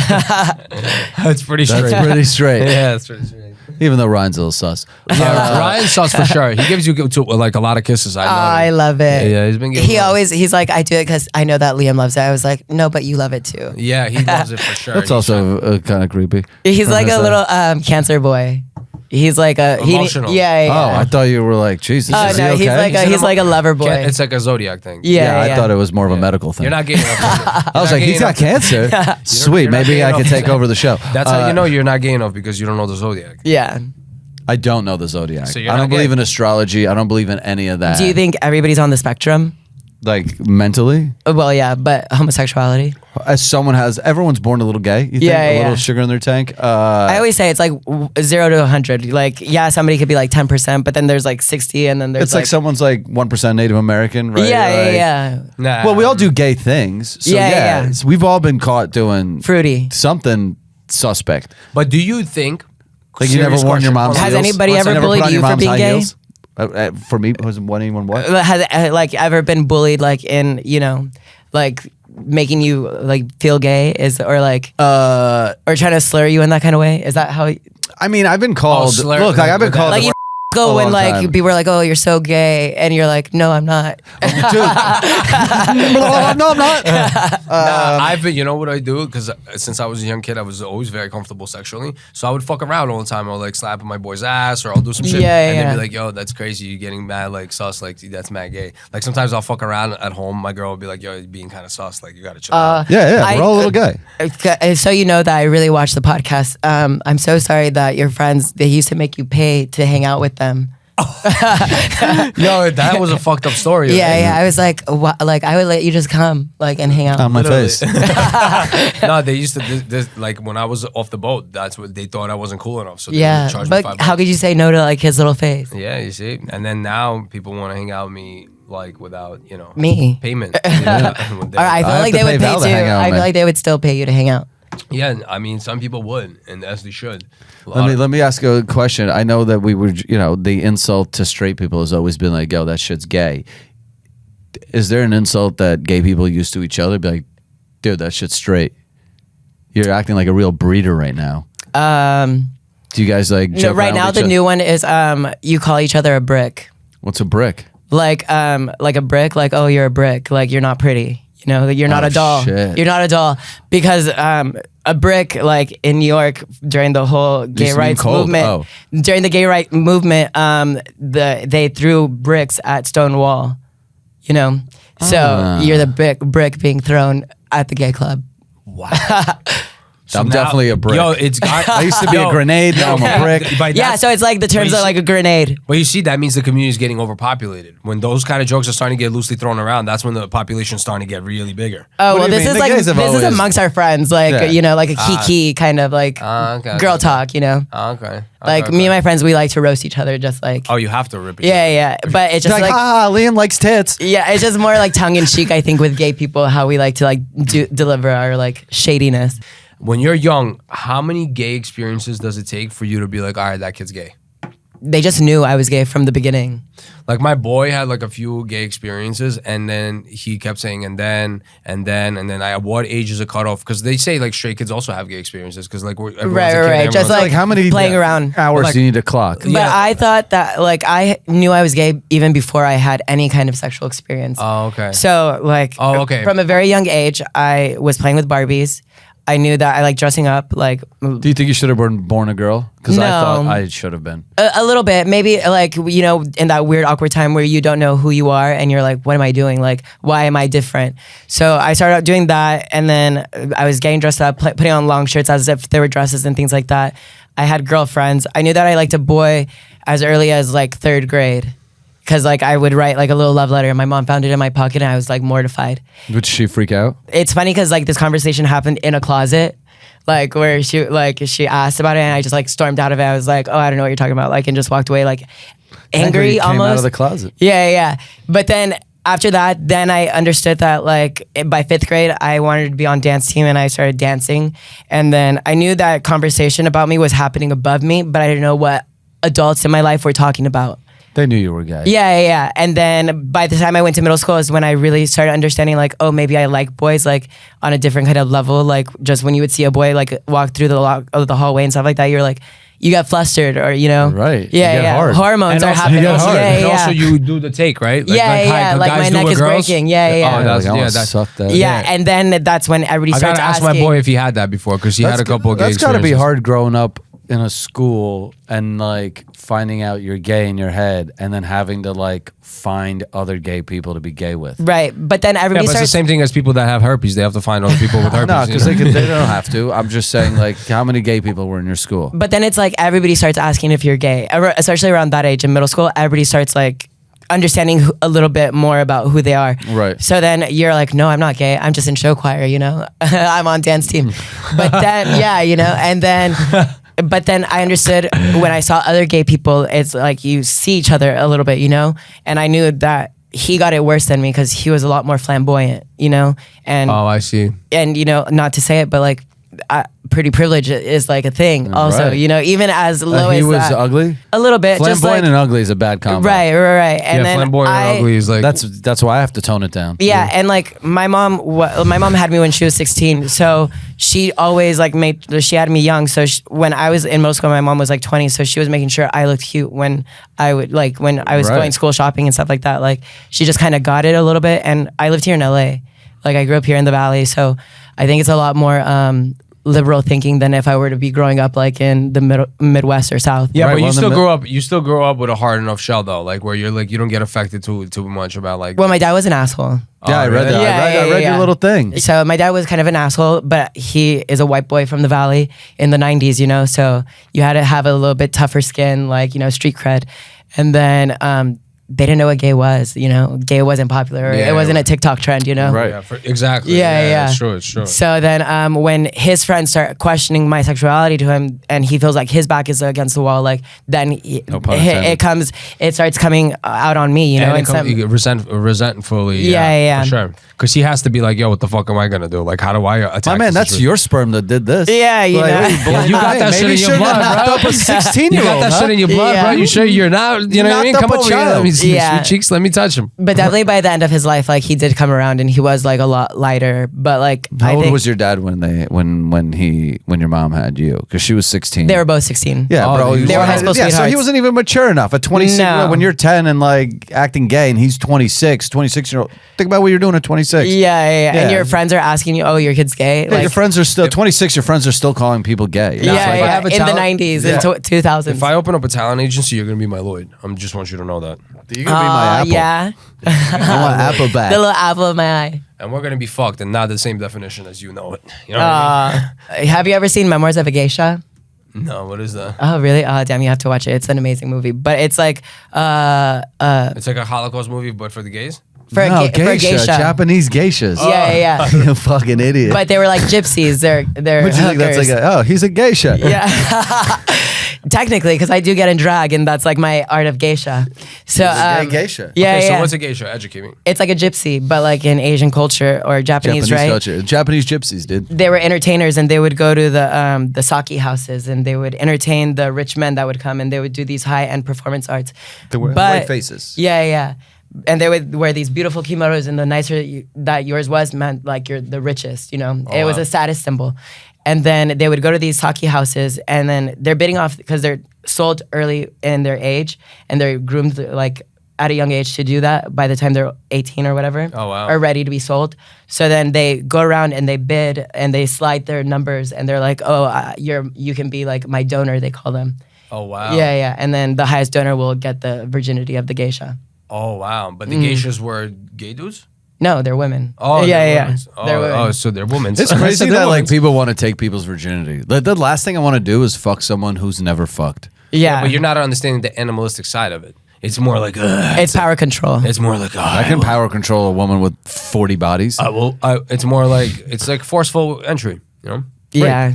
That's pretty That's pretty straight. Yeah, that's pretty straight. Even though Ryan's a little sus. Yeah, Ryan sauce for sure. He gives you like a lot of kisses. I know. I love it. Yeah, he's been giving. He's like, I do it because I know that Liam loves it. I was like, no, but you love it too. Yeah, he loves it for sure. That's also kind of creepy. He's like a little cancer boy. He's like a Emotional. Yeah. Oh, I thought you were like, Jesus. Oh is he no, okay? he's like a lover boy. It's like a zodiac thing. Yeah, I thought it was more of a medical thing. You're not getting enough. I was like, he's got cancer. Sweet, you're not maybe I getting could enough. take over the show. That's how you know you're not gay enough because you don't know the zodiac. Yeah. I don't know the zodiac. So you're I not don't believe gay. in astrology. I don't believe in any of that. Do you think everybody's on the spectrum? like mentally? Well, yeah, but homosexuality. As someone has, everyone's born a little gay. You think? Yeah, a little yeah. sugar in their tank. I always say it's like 0 to 100. Like, yeah, somebody could be like 10%, but then there's like 60, and then there's It's like someone's like 1% Native American, right? Yeah, Like- yeah. Nah. Well, we all do gay things. So Yeah, yeah, yeah. it's- we've all been caught doing Fruity. something suspect. But do you think? Like you never serious worn your question. mom's Has heels? anybody Once I ever never bullied put on you your for mom's being high gay? heels? For me, was anyone what? Has like ever been bullied like in, you know, like making you like feel gay is or like or trying to slur you in that kind of way? Is that how I mean, I've been called. slur- look, like, I've been like called. like you a go when long like time. people are like, "Oh, you're so gay," and you're like, "No, I'm not." Dude. No, I'm not. I've been, you know what I do? Because since I was a young kid, I was always very comfortable sexually. So I would fuck around all the time. I'll like slap my boy's ass or I'll do some shit. Yeah, and yeah. they'd be like, yo, that's crazy. You're getting mad, like sus. Like, that's mad gay. Like sometimes I'll fuck around at home. My girl will be like, yo, you're being kind of sus. Like, you got to chill out. Yeah, we're all a little gay. So you know that I really watch the podcast. I'm so sorry that your friends they used to make you pay to hang out with them. Yo, that was a fucked up story. Yeah, yeah. I was like, like I would let you just come, like, and hang out. On my Literally. face. No, they used to, like when I was off the boat, that's what they thought I wasn't cool enough. So they Yeah, would charge me but $5. how could you say no to like his little face? Yeah, you see? And then now people want to hang out with me like without, you know, Me. payment. Or I feel have like to they pay would pay Val to too. hang out I with feel me. like they would still pay you to hang out. Yeah, I mean, some people would, and as they should. Let me ask a question. I know that we were, the insult to straight people has always been like, yo, that shit's gay. Is there an insult that gay people use to each other? Be like, dude, that shit's straight. You're acting like a real breeder right now. Do you guys like No, joke right around now with the each other? new one is you call each other a brick. What's a brick? Like a brick, like, oh, you're a brick, like you're not pretty. You know, like, you're not Oh, a doll. shit. You're not a doll because a brick, like in New York during the whole gay Used to mean rights cold. movement, Oh. during the gay right movement, they threw bricks at Stonewall. You know, so you're the brick being thrown at the gay club. So I'm now- definitely a brick. Yo, it's I used to be a grenade. Now I'm a brick. By Yeah, that- so it's like the terms you are see- like a grenade. Well, you see, that means the community is getting overpopulated. When those kind of jokes are starting to get loosely thrown around, that's when the population's starting to get really bigger. Oh What well, do you this mean? is The like gays this have is always- amongst our friends, like Yeah. like a kiki kind of like okay, girl okay. talk, you know. Okay. Like me and my friends, we like to roast each other, just like Oh, you have to rip it. yeah. But it's just Like, like Liam likes tits. yeah, it's just more like tongue in cheek. I think with gay people, how we like to like deliver our like shadiness. When you're young, how many gay experiences does it take for you to be like, all right, that kid's gay? they just knew I was gay from the beginning. Like my boy had like a few gay experiences, and then he kept saying, and then. At what age is a cutoff? Because they say like straight kids also have gay experiences. Because like everyone's a kid, Right. Just everyone's- like how many playing around. hours Like- do you need to clock? But I thought that like I knew I was gay even before I had any kind of sexual experience. Oh, okay. So like Okay. from a very young age, I was playing with Barbies. I knew that I like dressing up like Do you think you should have been born a girl? Because I No. thought I should have been. a little bit, maybe like, you know, in that weird awkward time where you don't know who you are and you're like, what am I doing? Like, why am I different? So I started out doing that, and then I was getting dressed up, putting on long shirts as if they were dresses and things like that. I had girlfriends. I knew that I liked a boy as early as like 3rd grade. Cause like I would write like a little love letter and my mom found it in my pocket and I was like mortified. Would she freak out? It's funny cause like this conversation happened in a closet, like where she asked about it and I just like stormed out of it. I was like, oh, I don't know what you're talking about, like, and just walked away like angry You came almost. out of the closet. Yeah. But then after that, then I understood that like by 5th grade, I wanted to be on dance team and I started dancing. And then I knew that conversation about me was happening above me, but I didn't know what adults in my life were talking about. They knew you were gay. Yeah. And then by the time I went to middle school is when I really started understanding like, oh, maybe I like boys like on a different kind of level. Like just when you would see a boy like walk through the hallway and stuff like that, you're like, you got flustered or, you know. Right. You Yeah. get hard. Hormones are also, happening. you get hard. Yeah. And also you do the take, right? Yeah. Like guys my do neck with is girls? breaking. Yeah. Oh, that's, I yeah, almost that's, sucked that. Yeah, and then that's when everybody I starts gotta ask asking. my boy if he had that before, because he had a couple of gay That's got to be experiences. hard growing up in a school and like finding out you're gay in your head and then having to like find other gay people to be gay with. Right, but then Yeah, everybody but it's the starts. same thing as people that have herpes. They have to find other people with herpes. No, you because know? they don't have to. I'm just saying, like, how many gay people were in your school? But then it's like everybody starts asking if you're gay, especially around that age in middle school. Everybody starts like understanding a little bit more about who they are. Right. So then you're like, no, I'm not gay. I'm just in show choir, you know. I'm on dance team. But then, yeah, you know, and then. But then I understood when I saw other gay people, it's like you see each other a little bit, you know? And I knew that he got it worse than me because he was a lot more flamboyant, you know? And Oh, I see. and you know, not to say it, but like pretty privilege is like a thing also, Right. you know, even as low He as was that. ugly? A little bit. Just Flamboyant like, and ugly is a bad combo. right. And Yeah, then flamboyant and ugly is like That's why I have to tone it down. yeah, and like my mom had me when she was 16, so she always like she had me young. So when I was in middle school, my mom was like 20, so she was making sure I looked cute when I was Right. going school shopping and stuff like that. Like she just kind of got it a little bit, and I lived here in LA, like I grew up here in the Valley, so I think it's a lot more liberal thinking than if I were to be growing up like in the Midwest or South. Yeah, Right, but well, you still grow up with a hard enough shell though, like where you're like you don't get affected too much about like. Well, my dad was an asshole. Yeah, I read really? that. I read Yeah. your little thing. So my dad was kind of an asshole, but he is a white boy from the Valley in the 90s, you know, so you had to have a little bit tougher skin, like, you know, street cred. And then they didn't know what gay was, you know, gay wasn't popular. Yeah, it wasn't right. a TikTok trend, you know? Right. Yeah, exactly. Yeah. It's true. So then when his friends start questioning my sexuality to him and he feels like his back is against the wall, like then No pun intended. it starts coming out on me, you know? And And you get resentfully. Yeah. For sure. Because he has to be like, yo, what the fuck am I gonna do? Like, how do I attack? My man, this that's situation? your sperm that did this. Yeah, you know. Yeah, you got that shit in your blood, bro. Up a 16-year-old. You got that shit in your blood, Yeah. bro. You sure you're not? You know what I mean? knocked Come up a over here. Let me see child. sweet cheeks. Let me touch him. But definitely by the end of his life, like he did come around and he was like a lot lighter. But like How I old think was your dad when your mom had you? Because she was 16. they were both 16. Yeah, Oh, bro. they were high school So he sweethearts. wasn't even mature enough. At 26, No. when you're 10 and like acting gay, and he's 26-year-old. Think about what you're doing at 26. Yeah. Yeah. And your friends are asking you, "Oh, your kid's gay." Yeah, Like, your friends are still 26. Your friends are still calling people gay. yeah, Now, if I have a in the talent- 90s Yeah. and 2000s. If I open up a talent agency, you're gonna be my Lloyd. I just want you to know that. You're gonna be my apple. Yeah, I want apple back. the little apple of my eye. And we're gonna be fucked, and not the same definition as you know it. You know what I Have you ever seen Memoirs of a Geisha? mean? No, what is that? Oh, really? Oh, damn, you have to watch it. It's an amazing movie. But it's like It's like a Holocaust movie, but for the gays. for a No, for a geisha. Japanese geishas. Yeah. You fucking idiot. But they were like gypsies. They're What do you think that's like? hookers. He's a geisha. Yeah. Technically, because I do get in drag, and that's like my art of geisha. So Gay geisha. Yeah, Okay, yeah. so what's a geisha? Educate me. It's like a gypsy, but like in Asian culture or Japanese, right? culture. Japanese gypsies, dude. They were entertainers, and they would go to the sake houses, and they would entertain the rich men that would come, and they would do these high-end performance arts. The white faces. Yeah, yeah. And they would wear these beautiful kimonos, and the nicer that yours was meant like you're the richest, you know? It was wow. a status symbol. And then they would go to these sake houses, and then they're bidding off because they're sold early in their age, and they're groomed like at a young age to do that by the time they're 18 or whatever. Oh, wow. Or ready to be sold. So then they go around and they bid and they slide their numbers, and they're like, oh, you can be like my donor, they call them. Oh, wow. Yeah, yeah. And then the highest donor will get the virginity of the geisha. Oh, wow. But the geishas were gay dudes? No, they're women. Oh, yeah, they're yeah. women's. They're women. Oh, so they're women. It's crazy that like people want to take people's virginity. The last thing I want to do is fuck someone who's never fucked. Yeah. But you're not understanding the animalistic side of it. It's more like, It's power control. it's more like, I can power control a woman with 40 bodies. it's more like, it's like forceful entry, you know? Yeah.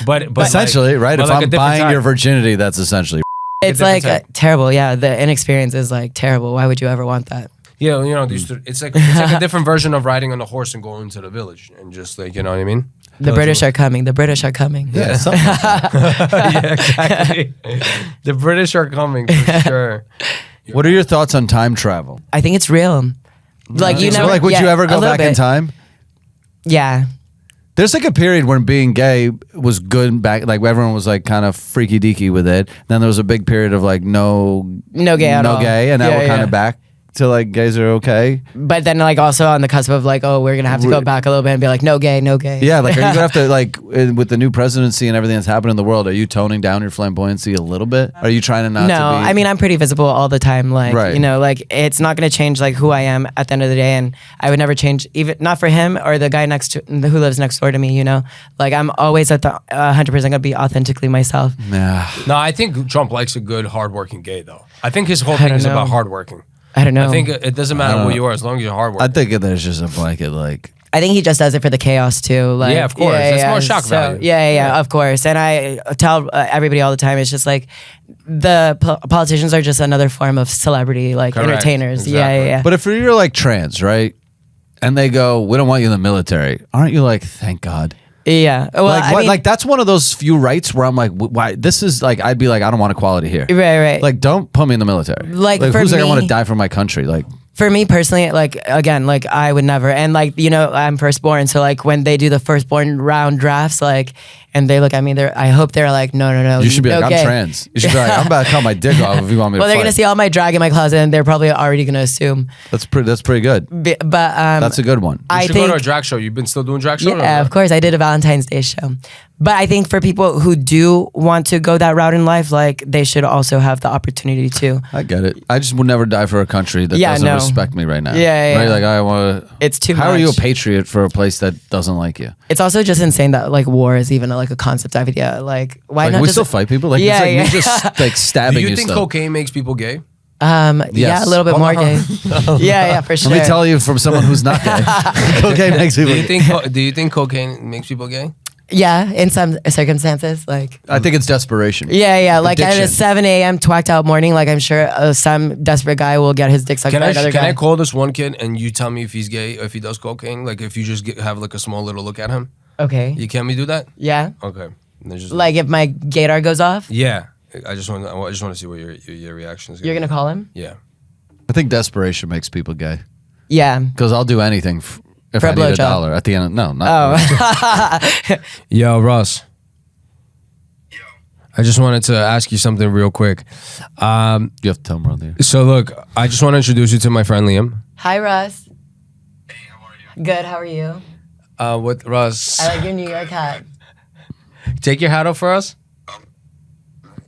But Essentially, like, right? but If like a I'm different buying type. your virginity, that's essentially. It's different like type. terrible. Yeah. The inexperience is like terrible. Why would you ever want that? Yeah, you know, it's like a different version of riding on a horse and going to the village and just like, you know what I mean? The British are coming. The British are coming. Yeah, something like that. Yeah, exactly. The British are coming for sure. What are your thoughts on time travel? I think it's real. Like you So, never. like, would yeah, you ever a go little back in bit. time? Yeah. There's like a period when being gay was good back, like everyone was like kind of freaky deaky with it. Then there was a big period of like no gay at all. gay, and now Yeah, we're kind yeah. of back to like gays are okay. But then like also on the cusp of like, oh, we're gonna have to go back a little bit and be like, no gay, no gay. Yeah, like are you gonna have to like with the new presidency and everything that's happening in the world? Are you toning down your flamboyancy a little bit? Are you trying to not? No, to be, I mean I'm pretty visible all the time. Like Right. you know, like it's not gonna change like who I am at the end of the day, and I would never change even not for him or the guy next to who lives next door to me. You know, like I'm always at the 100% gonna be authentically myself. nah. No, I think Trump likes a good, hardworking gay, though. I think his whole I thing don't is about know. hardworking. I don't know. I think it doesn't matter who you are as long as you're hardworking. I think there's just a blanket like. I think he just does it for the chaos too. Like, Yeah, of course. That's more shock value. Yeah, of course. And I tell everybody all the time, it's just like the politicians are just another form of celebrity, like Correct. entertainers. Exactly. Yeah. But if you're like trans, right, and they go, we don't want you in the military, aren't you like, thank God? Yeah. Well, Like, I mean, like that's one of those few rights where I'm like, why? This is like, I'd be like, I don't want equality here. right. Like, don't put me in the military. Like, for who's like, I want to me- die for my country? Like, for me personally, like again, like I would never. And like you know, I'm firstborn, so like when they do the firstborn round drafts, like, and they look at me, I hope they're like, no. you should be no like, gay. I'm trans. You should be like, I'm about to cut my dick off if you want me to Well, they're fight. gonna see all my drag in my closet, and they're probably already gonna assume. That's pretty good. But That's a good one. you I should think go to a drag show. You've been still doing drag shows? yeah, of course. I did a Valentine's Day show. But I think for people who do want to go that route in life, like they should also have the opportunity to. I get it. I just would never die for a country that Yeah, doesn't no. respect me right now. Yeah, Right? yeah. Like, I want to. It's too How are you a much. patriot for a place that doesn't like you? It's also just insane that like war is even like a concept idea. Like why Like, not we just still fight people. Like, Yeah, it's like yeah. me just like stabbing Do you you. think still. cocaine makes people gay? Yeah, Yes. a little bit Hold more on. gay. yeah, for sure. Let me tell you from someone who's not gay. Cocaine makes people. Do you think cocaine makes people gay? Yeah, in some circumstances, like I think it's desperation. yeah, like at a Addiction. 7 a.m. twacked out morning, like I'm sure some desperate guy will get his dick sucked Can by I another can guy. I call this one kid and you tell me if he's gay or if he does cocaine? Like if you just have like a small little look at him, Okay. you can we do that? Yeah. Okay. And then just, Like if my gaydar goes off, yeah, I just want to see what your reaction is. you're gonna call him? Yeah. I think desperation makes people gay. Yeah. Because I'll do anything if For a I need a blowjob. dollar at the end. No, not. Oh. Yo, Russ. I just wanted to ask you something real quick. You have to tell them around here. So look, I just want to introduce you to my friend Liam. Hi, Russ. Hey, how are you? Good. How are you? With Russ. I like your New York hat. Take your hat off for us.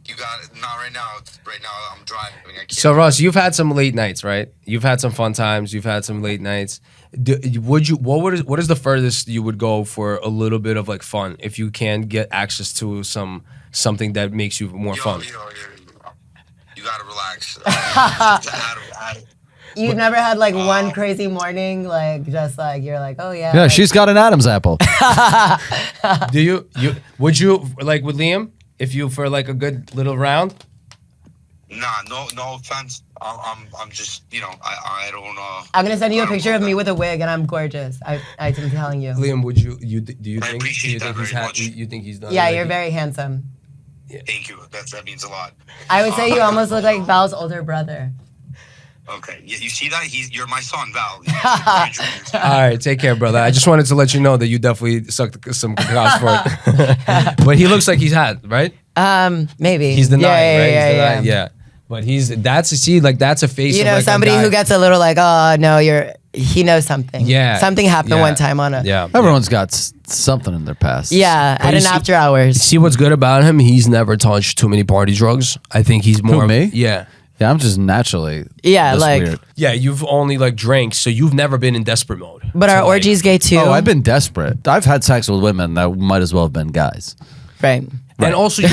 You got it. Not right now. Right now, I'm driving. I can't. So Russ, you've had some late nights, right? You've had some fun times. You've had some late nights. What is the furthest you would go for a little bit of like fun if you can get access to something that makes you more fun? You gotta relax. You've never had like one crazy morning, like just like you're like, oh yeah. Yeah, like, she's got an Adam's apple. Do you would you like with Liam? If you for like a good little round. Nah, no offense. I'm just, I don't. I'm gonna send you I a don't picture know of me that. with a wig, and I'm gorgeous. I'm telling you. Liam, would you do you I think appreciate that he's very much. you think he's done? Yeah, like, you're very handsome. Thank you. That means a lot. I would say you almost look like Val's older brother. Okay, you see that? You're my son, Val. Very junior. All right, take care, brother. I just wanted to let you know that you definitely sucked some cock for it. But he looks like he's hot, right? Maybe. He's the nine, right? Yeah, He's the yeah. nine, yeah. But that's a face. You of know, like somebody a guy. who gets a little like, oh no, he knows something. Yeah. Something happened Yeah. one time on a. Yeah. Everyone's got something in their past. Yeah, But at you an see- after hours. See what's good about him? He's never touched too many party drugs. I think he's more. me? Yeah. Yeah, I'm just naturally. Yeah, this like- weird. Yeah, you've only like drank, so you've never been in desperate mode. But So, our like, orgy's gay too. Oh, I've been desperate. I've had sex with women that might as well have been guys. right. And also, you're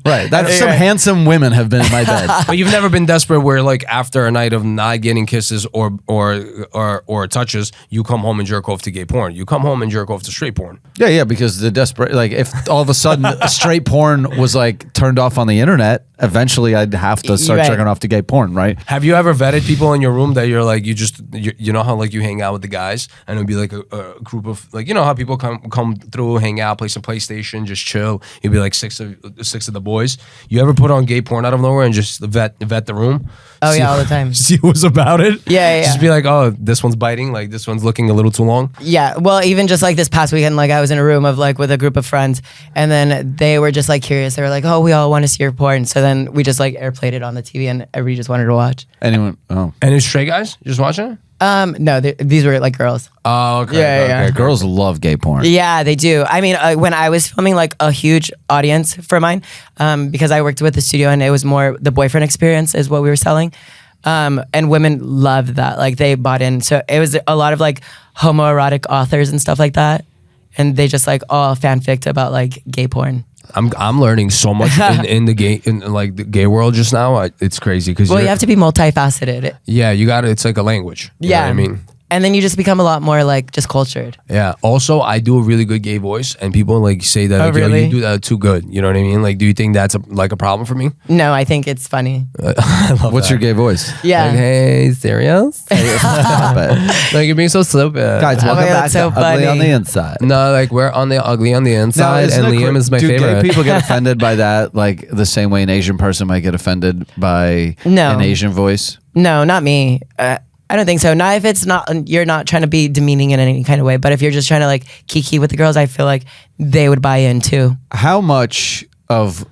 Right. That's some Right. handsome women have been in my bed. but you've never been desperate where like after a night of not getting kisses or touches, you come home and jerk off to gay porn. You come home and jerk off to straight porn. Yeah, because the desperate, like, if all of a sudden straight porn was like turned off on the internet, eventually I'd have to start Right. checking off to gay porn, right? Have you ever vetted people in your room that you're like you know how like you hang out with the guys and it'd be like a group of like how people come through, hang out, play some PlayStation, just chill. You'd be like six of the boys. You ever put on gay porn out of nowhere and just vet the room? Oh See- yeah, all the time. See who's about it? Yeah. Just be like, oh, this one's biting. Like this one's looking a little too long. Yeah, well, even just like this past weekend, like I was in a room of like with a group of friends, and then they were just like curious. They were like, "Oh, we all want to see your porn." So then we just like airplayed it on the TV, and everybody just wanted to watch. Anyone? Oh. And it's straight guys just watching it. No, these were like girls. Oh, okay. Yeah, okay, yeah. okay. Girls love gay porn. Yeah, they do. I mean, when I was filming like a huge audience for mine, because I worked with the studio and it was more the boyfriend experience is what we were selling. And women loved that. Like they bought in. So it was a lot of like homoerotic authors and stuff like that. And they just like all fanficked about like gay porn. I'm learning so much in the gay world just now. It's crazy because Well, you have to be multifaceted. Yeah, you got to. It's like a language. You know Yeah. what I mean. And then you just become a lot more like just cultured. Yeah. Also, I do a really good gay voice, and people like say that Oh, like, yo, really? you do that too good. You know what I mean? Like, do you think that's a problem for me? No, I think it's funny. I love What's that. your gay voice? Yeah. Like, hey, serious? Stop it. Like you're being so stupid. Guys, Oh, welcome yeah, back that's to so Ugly on funny. the Inside. No, like we're on the ugly on the inside, isn't and it Liam cra- is my do favorite. gay people get offended by that, like the same way an Asian person might get offended by No. an Asian voice? No, not me. I don't think so. Not if it's not, you're not trying to be demeaning in any kind of way, but if you're just trying to like kiki with the girls, I feel like they would buy in too. How much of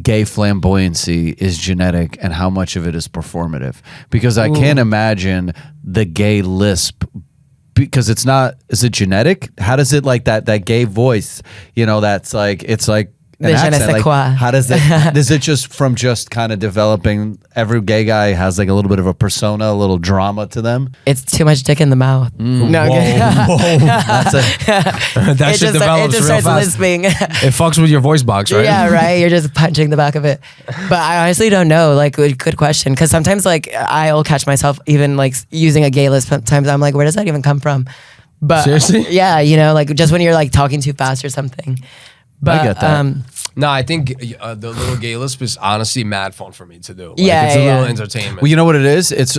gay flamboyancy is genetic and how much of it is performative? Because I can't imagine the gay lisp, because it's not, is it genetic? How does it, like that gay voice, that's like, it's like an The je ne accent. sais Like, quoi. how does it, is it just from just kind of developing, every gay guy has like a little bit of a persona, a little drama to them? It's too much dick in the mouth. No, I'm kidding. That's it. That it shit just develops it just real starts fast. lisping. It fucks with your voice box, right? Yeah, right. You're just punching the back of it. But I honestly don't know. Like, good question. Because sometimes, like, I'll catch myself even like using a gay lisp. Sometimes I'm like, where does that even come from? But Seriously? yeah, like just when you're like talking too fast or something. But get that. No, I think the little gay lisp is honestly mad fun for me to do. Like, Yeah, it's a yeah, little yeah. entertainment. Well, you know what it is? It's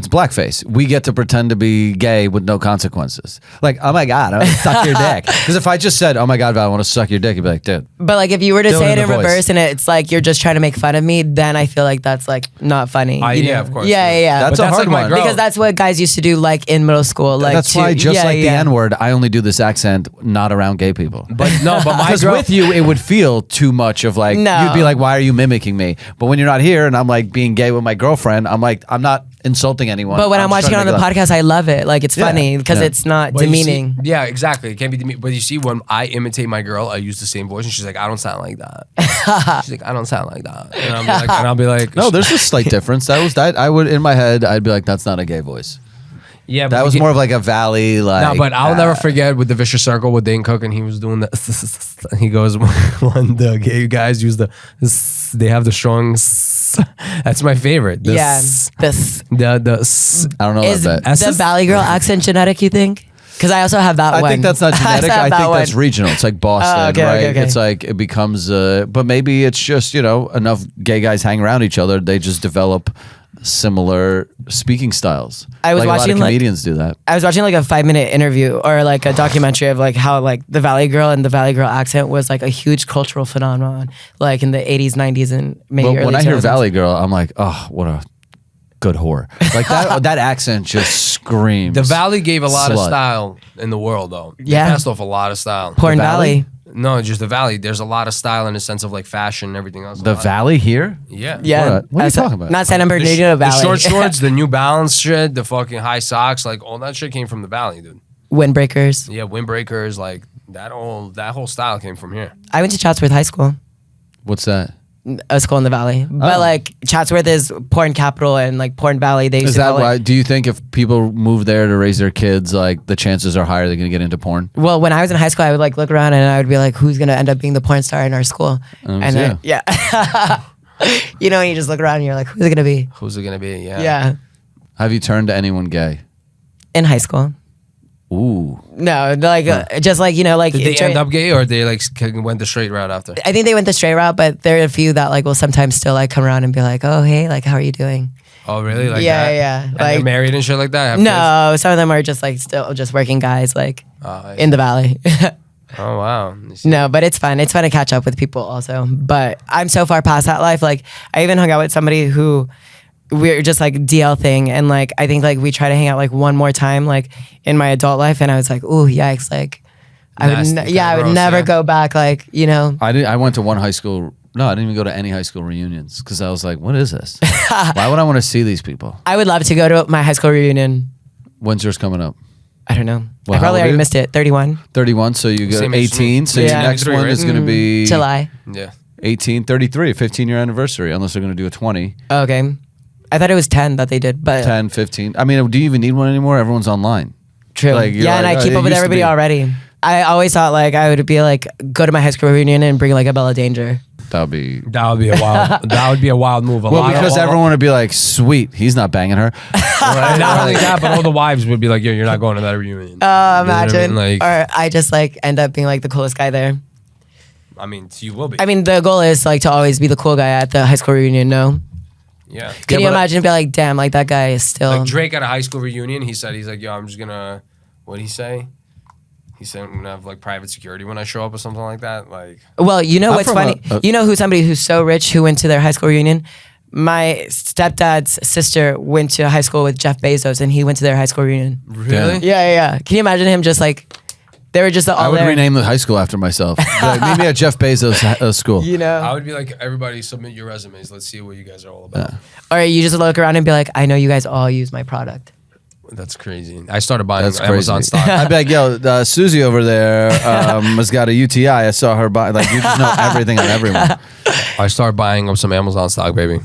blackface. We get to pretend to be gay with no consequences. Like, oh my God, I want to suck your dick. Because if I just said, oh my God, Val, I want to suck your dick, you'd be like, dude. But like if you were to Do it say in it in the voice. reverse and it's like you're just trying to make fun of me, then I feel like that's like not funny. you Yeah, know? of course. Yeah. That's But a hard like my one. girl. Because that's what guys used to do like in middle school. Like That's why, to- just yeah, like the yeah. N-word, I only do this accent not around gay people. But no, but my Because girl. with you, it would feel too much of like, No. you'd be like, why are you mimicking me? But when you're not here and I'm like being gay with my girlfriend, I'm like, I'm not insulting anyone. But when I'm just watching it trying on to the make it up. podcast, I love it. Like it's Yeah, funny because yeah. it's not But you see- demeaning. yeah, exactly. It can't be demeaning. But you see, when I imitate my girl, I use the same voice, and she's like, "I don't sound like that." She's like, "I don't sound like that," and I'll be like, No, there's a slight difference. That I would, in my head, I'd be like, that's not a gay voice. yeah." But That we was get- more of like a valley, like. No, but I'll never forget with the Vicious Circle with Dane Cook, and he was doing the. He goes when the gay guys use the. They have the strong. That's my favorite. Yeah, this The I don't know is that. the Valley Girl accent genetic. You think? Because I also have that I one. think that's not also genetic. have I that think that's one. regional. It's like Boston, okay, right? okay. It's like it becomes, but maybe it's just, you know, enough gay guys hang around each other. They just develop similar speaking styles. I was like a lot watching, of like- comedians do that. I was watching like a 5-minute interview or like a documentary of like how like the Valley Girl and the Valley Girl accent was like a huge cultural phenomenon, like in the 80s, 90s, and maybe But early when I hear 2000s. Valley Girl, I'm like, oh, what a good whore. Like that accent just screams. The Valley gave a lot of Slut. style in the world, though. They Yeah. passed off a lot of style. Porn The Valley? Valley. No, just the Valley. There's a lot of style in the sense of like fashion and everything else. The Valley here? Yeah. Yeah. What are you talking about? Not Santa The, Bernardino Valley. the short shorts, the New Balance shit, the fucking high socks, like all that shit came from the Valley, dude. Windbreakers. Yeah, windbreakers, like that whole style came from here. I went to Chatsworth High School, What's that? a school in the Valley. But Oh. like Chatsworth is porn capital and like porn valley. They used Is to that call it- why? Do you think if people move there to raise their kids, like the chances are higher they're going to get into porn? Well, when I was in high school, I would like look around and I would be like, "Who's gonna end up being the porn star in our school?" And then, yeah, you know, and you just look around and you're like, "Who's it gonna be?" Who's it gonna be? Yeah. Yeah, Have you turned to anyone gay? in high school. Ooh. No, like just like you know, like Did they during- end up gay or they like went the straight route after? I think they went the straight route, but there are a few that like will sometimes still like come around and be like, "Oh, hey, like how are you doing?" Oh, really? Like Yeah, that? yeah. And Like- they're married and shit like that? Have No, some of them are just like still just working guys like I in the valley. kids? Oh, wow. You see- No, but it's fun. It's fun to catch up with people also. But I'm so far past that life. Like I even hung out with somebody who we're just like DL thing, and like I think like we try to hang out like one more time like in my adult life, and I was like, ooh, yikes! Like I would, Nasty, kinda I would gross, never yeah. go back. Like you know, I went to one high school. No, I didn't even go to any high school reunions because I was like, what is this? Why would I want to see these people? I would love to go to my high school reunion. When's yours coming up? I don't know. Well, I how probably old are already you? missed it. 31 31, so you go Same age as me. 18. So Yeah. your next 23, one right? is going to be July. Yeah. 18, 33, 15-year anniversary, unless they're going to do a 20, Okay, I thought it was 10 that they did, but 10, 15. I mean, do you even need one anymore? Everyone's online. true. Like, you're Yeah, and like, I oh, keep it up with used to everybody be. already. I always thought like I would be like go to my high school reunion and bring like a Bella Danger. That would be... That would be a wild. That would be a wild move. Well, because everyone would be like, sweet, he's not banging her. not only that, but all the wives would be like, "Yo, you're not going to that reunion." Oh, You know what I imagine. mean? Like, Or I just like end up being like the coolest guy there. I mean, you will be. I mean, the goal is like to always be the cool guy at the high school reunion. No, yeah. can you but- imagine? Be like, damn, like that guy is still. Like Drake at a high school reunion, he's like, "Yo, I'm just gonna." What did he say? He said, "I'm gonna have like private security when I show up or something like that." Like, well, you know I'm what's from funny? a- You know who somebody who's so rich who went to their high school reunion? My stepdad's sister went to high school with Jeff Bezos, and he went to their high school reunion. really? Yeah. Can you imagine him just like? They were just all I would there. rename the high school after myself. Be like, meet me at Jeff Bezos' school. You know. I would be like, everybody submit your resumes. Let's see what you guys are all about. Or you just look around and be like, I know you guys all use my product. That's crazy. I started buying That's Amazon crazy. stock. I'd be like, yo, Susie over there has got a UTI. I saw her buy. Like, you just know everything on everyone. I started buying up some Amazon stock, baby.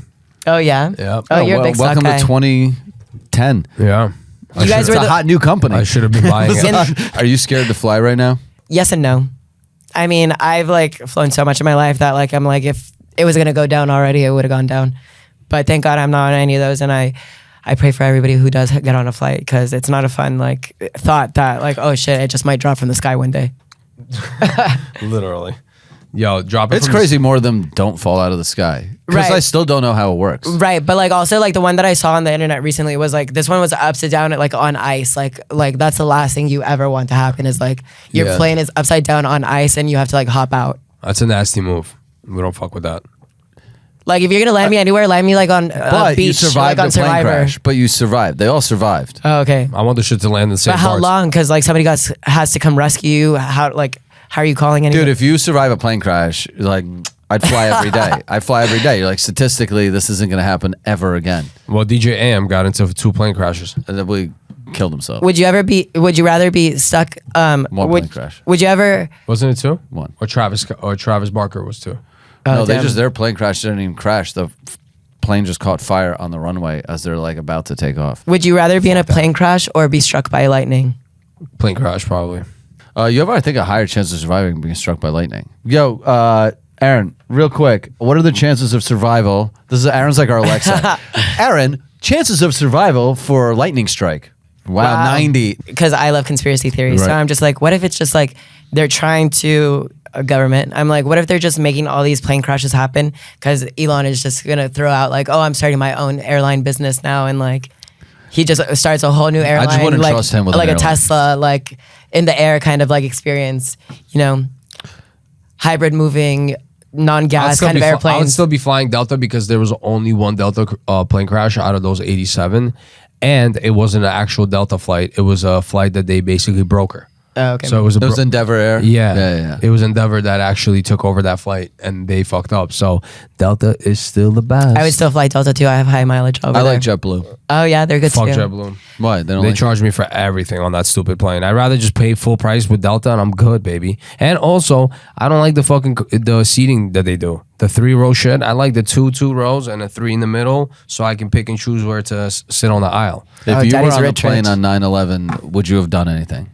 Oh yeah. Yeah. Oh, you're a big stock welcome guy. to 2010. Yeah. You guys It's were a the, hot new company. I should have been buying it. Are you scared to fly right now? yes and no. I mean, I've like flown so much in my life that like I'm like if it was gonna go down already, it would have gone down. But thank God I'm not on any of those, and I pray for everybody who does get on a flight because it's not a fun like thought that like oh shit it just might drop from the sky one day. Literally. Yo, drop it. It's from the- crazy more of them don't fall out of the sky. Because Right. I still don't know how it works. Right, but like also like the one that I saw on the internet recently was like this one was upside down like on ice. Like that's the last thing you ever want to happen is like your Yeah. plane is upside down on ice and you have to like hop out. That's a nasty move. We don't fuck with that. Like if you're gonna land me anywhere, land me like on a But beach, you survived like on the plane Survivor. crash. But you survived. They all survived. Oh, okay. I want the shit to land in the same But how parts. long? Because like somebody has to come rescue you. How are you calling anyone? Dude, if you survive a plane crash, like, I'd fly every day. I'd fly every day. You're like, statistically, this isn't going to happen ever again. Well, DJ AM got into 2 plane crashes. And then we killed himself. would you rather be stuck? One would, plane crash. Would you ever? Wasn't it 2? One. Or Travis Barker was 2. No, Oh, damn. their plane crash didn't even crash. The plane just caught fire on the runway as they're like about to take off. Would you rather be in a plane crash or be struck by lightning? Plane crash, probably. You have, I think, a higher chance of surviving being struck by lightning. Yo, Aaron, real quick, what are the chances of survival? Aaron's like our Alexa. Aaron, chances of survival for lightning strike. Wow, 90. Because I love conspiracy theories. So Right. I'm just like, what if it's just like they're trying to a government? I'm like, what if they're just making all these plane crashes happen? Because Elon is just gonna throw out like, oh, I'm starting my own airline business now, and like he just starts a whole new airline. just wouldn't like, trust him with an like a airline. Tesla, like in the air kind of like experience. You know, hybrid moving, non-gas kind of I would airplanes. still be flying Delta because there was only one Delta plane crash out of those 87, and it wasn't an actual Delta flight. It was a flight that they basically broker. Oh, okay. So it was It was Endeavor Air. yeah. It was Endeavor that actually took over that flight, and they fucked up. So Delta is still the best. I would still fly Delta too. I have high mileage over I there. like JetBlue. Oh yeah, they're good Fuck too. JetBlue. Why? They don't They like charge me for everything on that stupid plane. I'd rather just pay full price with Delta and I'm good, baby. And also, I don't like the seating that they do. The 3-row shit. I like the two rows and a 3 in the middle, so I can pick and choose where to sit on the aisle. If Oh, you were Daddy's on the rich, plane rich. on 9/11, would you have done anything?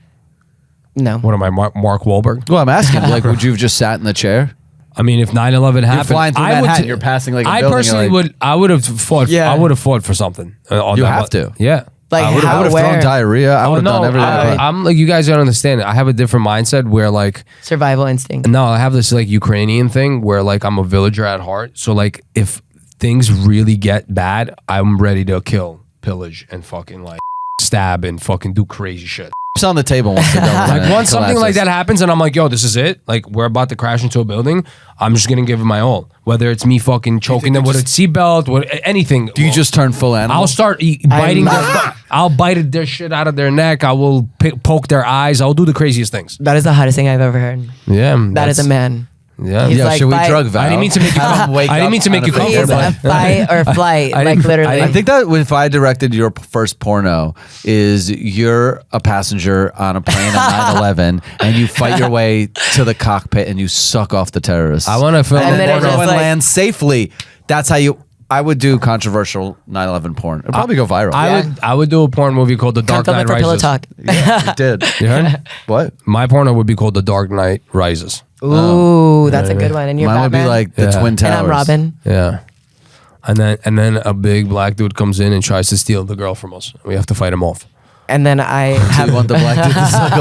No. What am I, Mark Wahlberg? Well, I'm asking, like, would you have just sat in the chair? I mean, if 9/11 happened, flying through I would Manhattan, you're passing like a I building, personally you're like- would. I would have fought. Yeah. I would have fought for something. On You that have one. to. Yeah. Like I would how, have thrown where? diarrhea. I Oh would have no, done everything. I'm like, you guys don't understand. I have a different mindset where like, Survival instinct. no, I have this like Ukrainian thing where like I'm a villager at heart. So like if things really get bad, I'm ready to kill, pillage, and fucking like stab and fucking do crazy shit. It's on the table once the government Like once something like collapses. that happens and I'm like, yo, this is it. Like we're about to crash into a building. I'm just gonna give it my all. Whether it's me fucking choking them with a seatbelt, with anything. Do you just turn full animal? I'll start biting their. I'll bite their shit out of their neck. I will poke their eyes. I'll do the craziest things. That is the hottest thing I've ever heard. Yeah, That is a man. Yeah, He's Yeah, like, should we fight- drug Val? I didn't mean to make you Have him come. wake I didn't up mean to make on you a Please, comfortable- comfortable. fight or flight. I like didn't- literally. I I think that if I directed your first porno is you're a passenger on a plane on 9/11 and you fight your way to the cockpit and you suck off the terrorists. I want to film. And a then it porno. just and like- land safely. That's how you. I would do controversial 9/11 porn. It'd probably go viral. I would do a porn movie called The Come Dark film Knight it for Pillow Rises. Talk. Yeah, it did. You heard? What? My porno would be called The Dark Knight Rises. Ooh, that's a good one. And you're Mine would be Batman? like the Yeah. Twin Towers. And I'm Robin. Yeah. And then a big black dude comes in and tries to steal the girl from us. We have to fight him off. And then I Do have you want the black dude to suck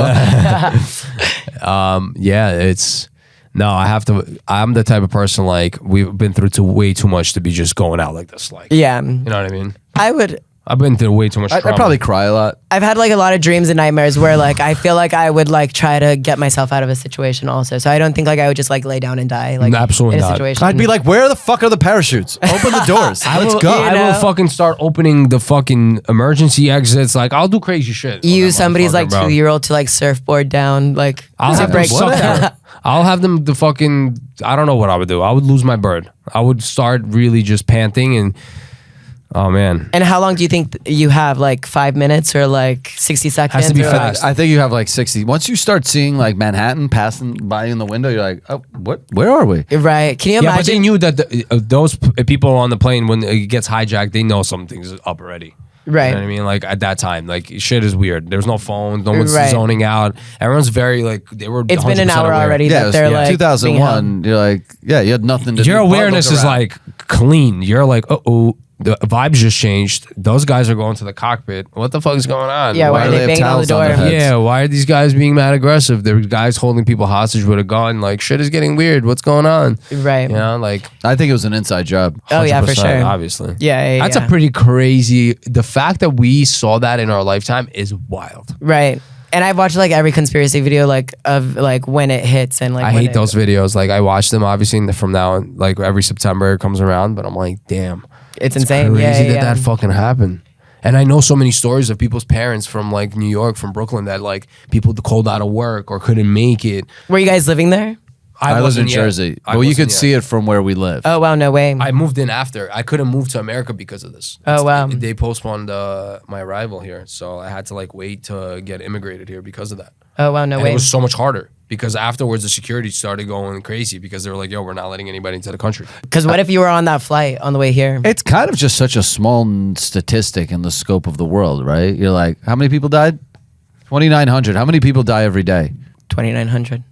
off? Yeah, it's no. I have to. I'm the type of person like we've been through way too much to be just going out like this. Like, yeah. you know what I mean? I would. I've been through way too much. I'd trauma. probably cry a lot. I've had like a lot of dreams and nightmares where like I feel like I would like try to get myself out of a situation also. So I don't think like I would just like lay down and die like Absolutely in a not. situation. I'd be like, where the fuck are the parachutes? Open the doors. Let's go. I will know? fucking start opening the fucking emergency exits. Like I'll do crazy shit. on use that somebody's like motherfucker, bro. 2-year-old to like surfboard down like I'll to have them break. suck their- I'll have them the fucking. I don't know what I would do. I would lose my bird. I would start really just panting and. Oh man. And how long do you think you have? Like 5 minutes or like 60 seconds? Has to be or, like- fast. I think you have like 60. Once you start seeing like Manhattan passing by in the window, you're like, oh, what? Where are we? Right. Can you Yeah, but they imagine? knew that those people on the plane when it gets hijacked, they know something's up already. Right. You know what I mean? Like at that time, like shit is weird. There's no phones. No one's Right. zoning out. Everyone's very like they were. It's been an 100% hour aware. already Yeah, it that was, they're like being 2001. You're like, yeah, you had nothing to do. Your but awareness look is around. like clean. You're like, oh, the vibes just changed. Those guys are going to the cockpit. What the fuck is going on? Yeah, why do are they they have banging on the towels on door? their heads? Yeah, why are these guys being mad aggressive? There are guys holding people hostage with a gun. Like shit is getting weird. What's going on? Right. You know, like I think it was an inside job. Oh yeah, for 100%, sure. Obviously. Yeah, That's yeah. a pretty crazy. The fact that we saw that in our lifetime is wild. Right. And I've watched like every conspiracy video like of like when it hits and like I when hate it- those videos. Like I watch them obviously from now on. Like every September it comes around, but I'm like, damn, It's insane. crazy Yeah, yeah, that fucking happened. And I know so many stories of people's parents from like New York, from Brooklyn, that like people called out of work or couldn't make it. Were you guys living there? I live in wasn't yet. Jersey. I Well, you wasn't could yet. see it from where we live. Oh wow, no way. I moved in after. I couldn't move to America because of this. Oh, wow. They postponed my arrival here, so I had to like wait to get immigrated here because of that. Oh wow, no And way. it was so much harder because afterwards the security started going crazy because they were like, "Yo, we're not letting anybody into the country." Because what if you were on that flight on the way here? It's kind of just such a small statistic in the scope of the world, right? You're like, how many people died? 2,900. How many people die every day? 2,900.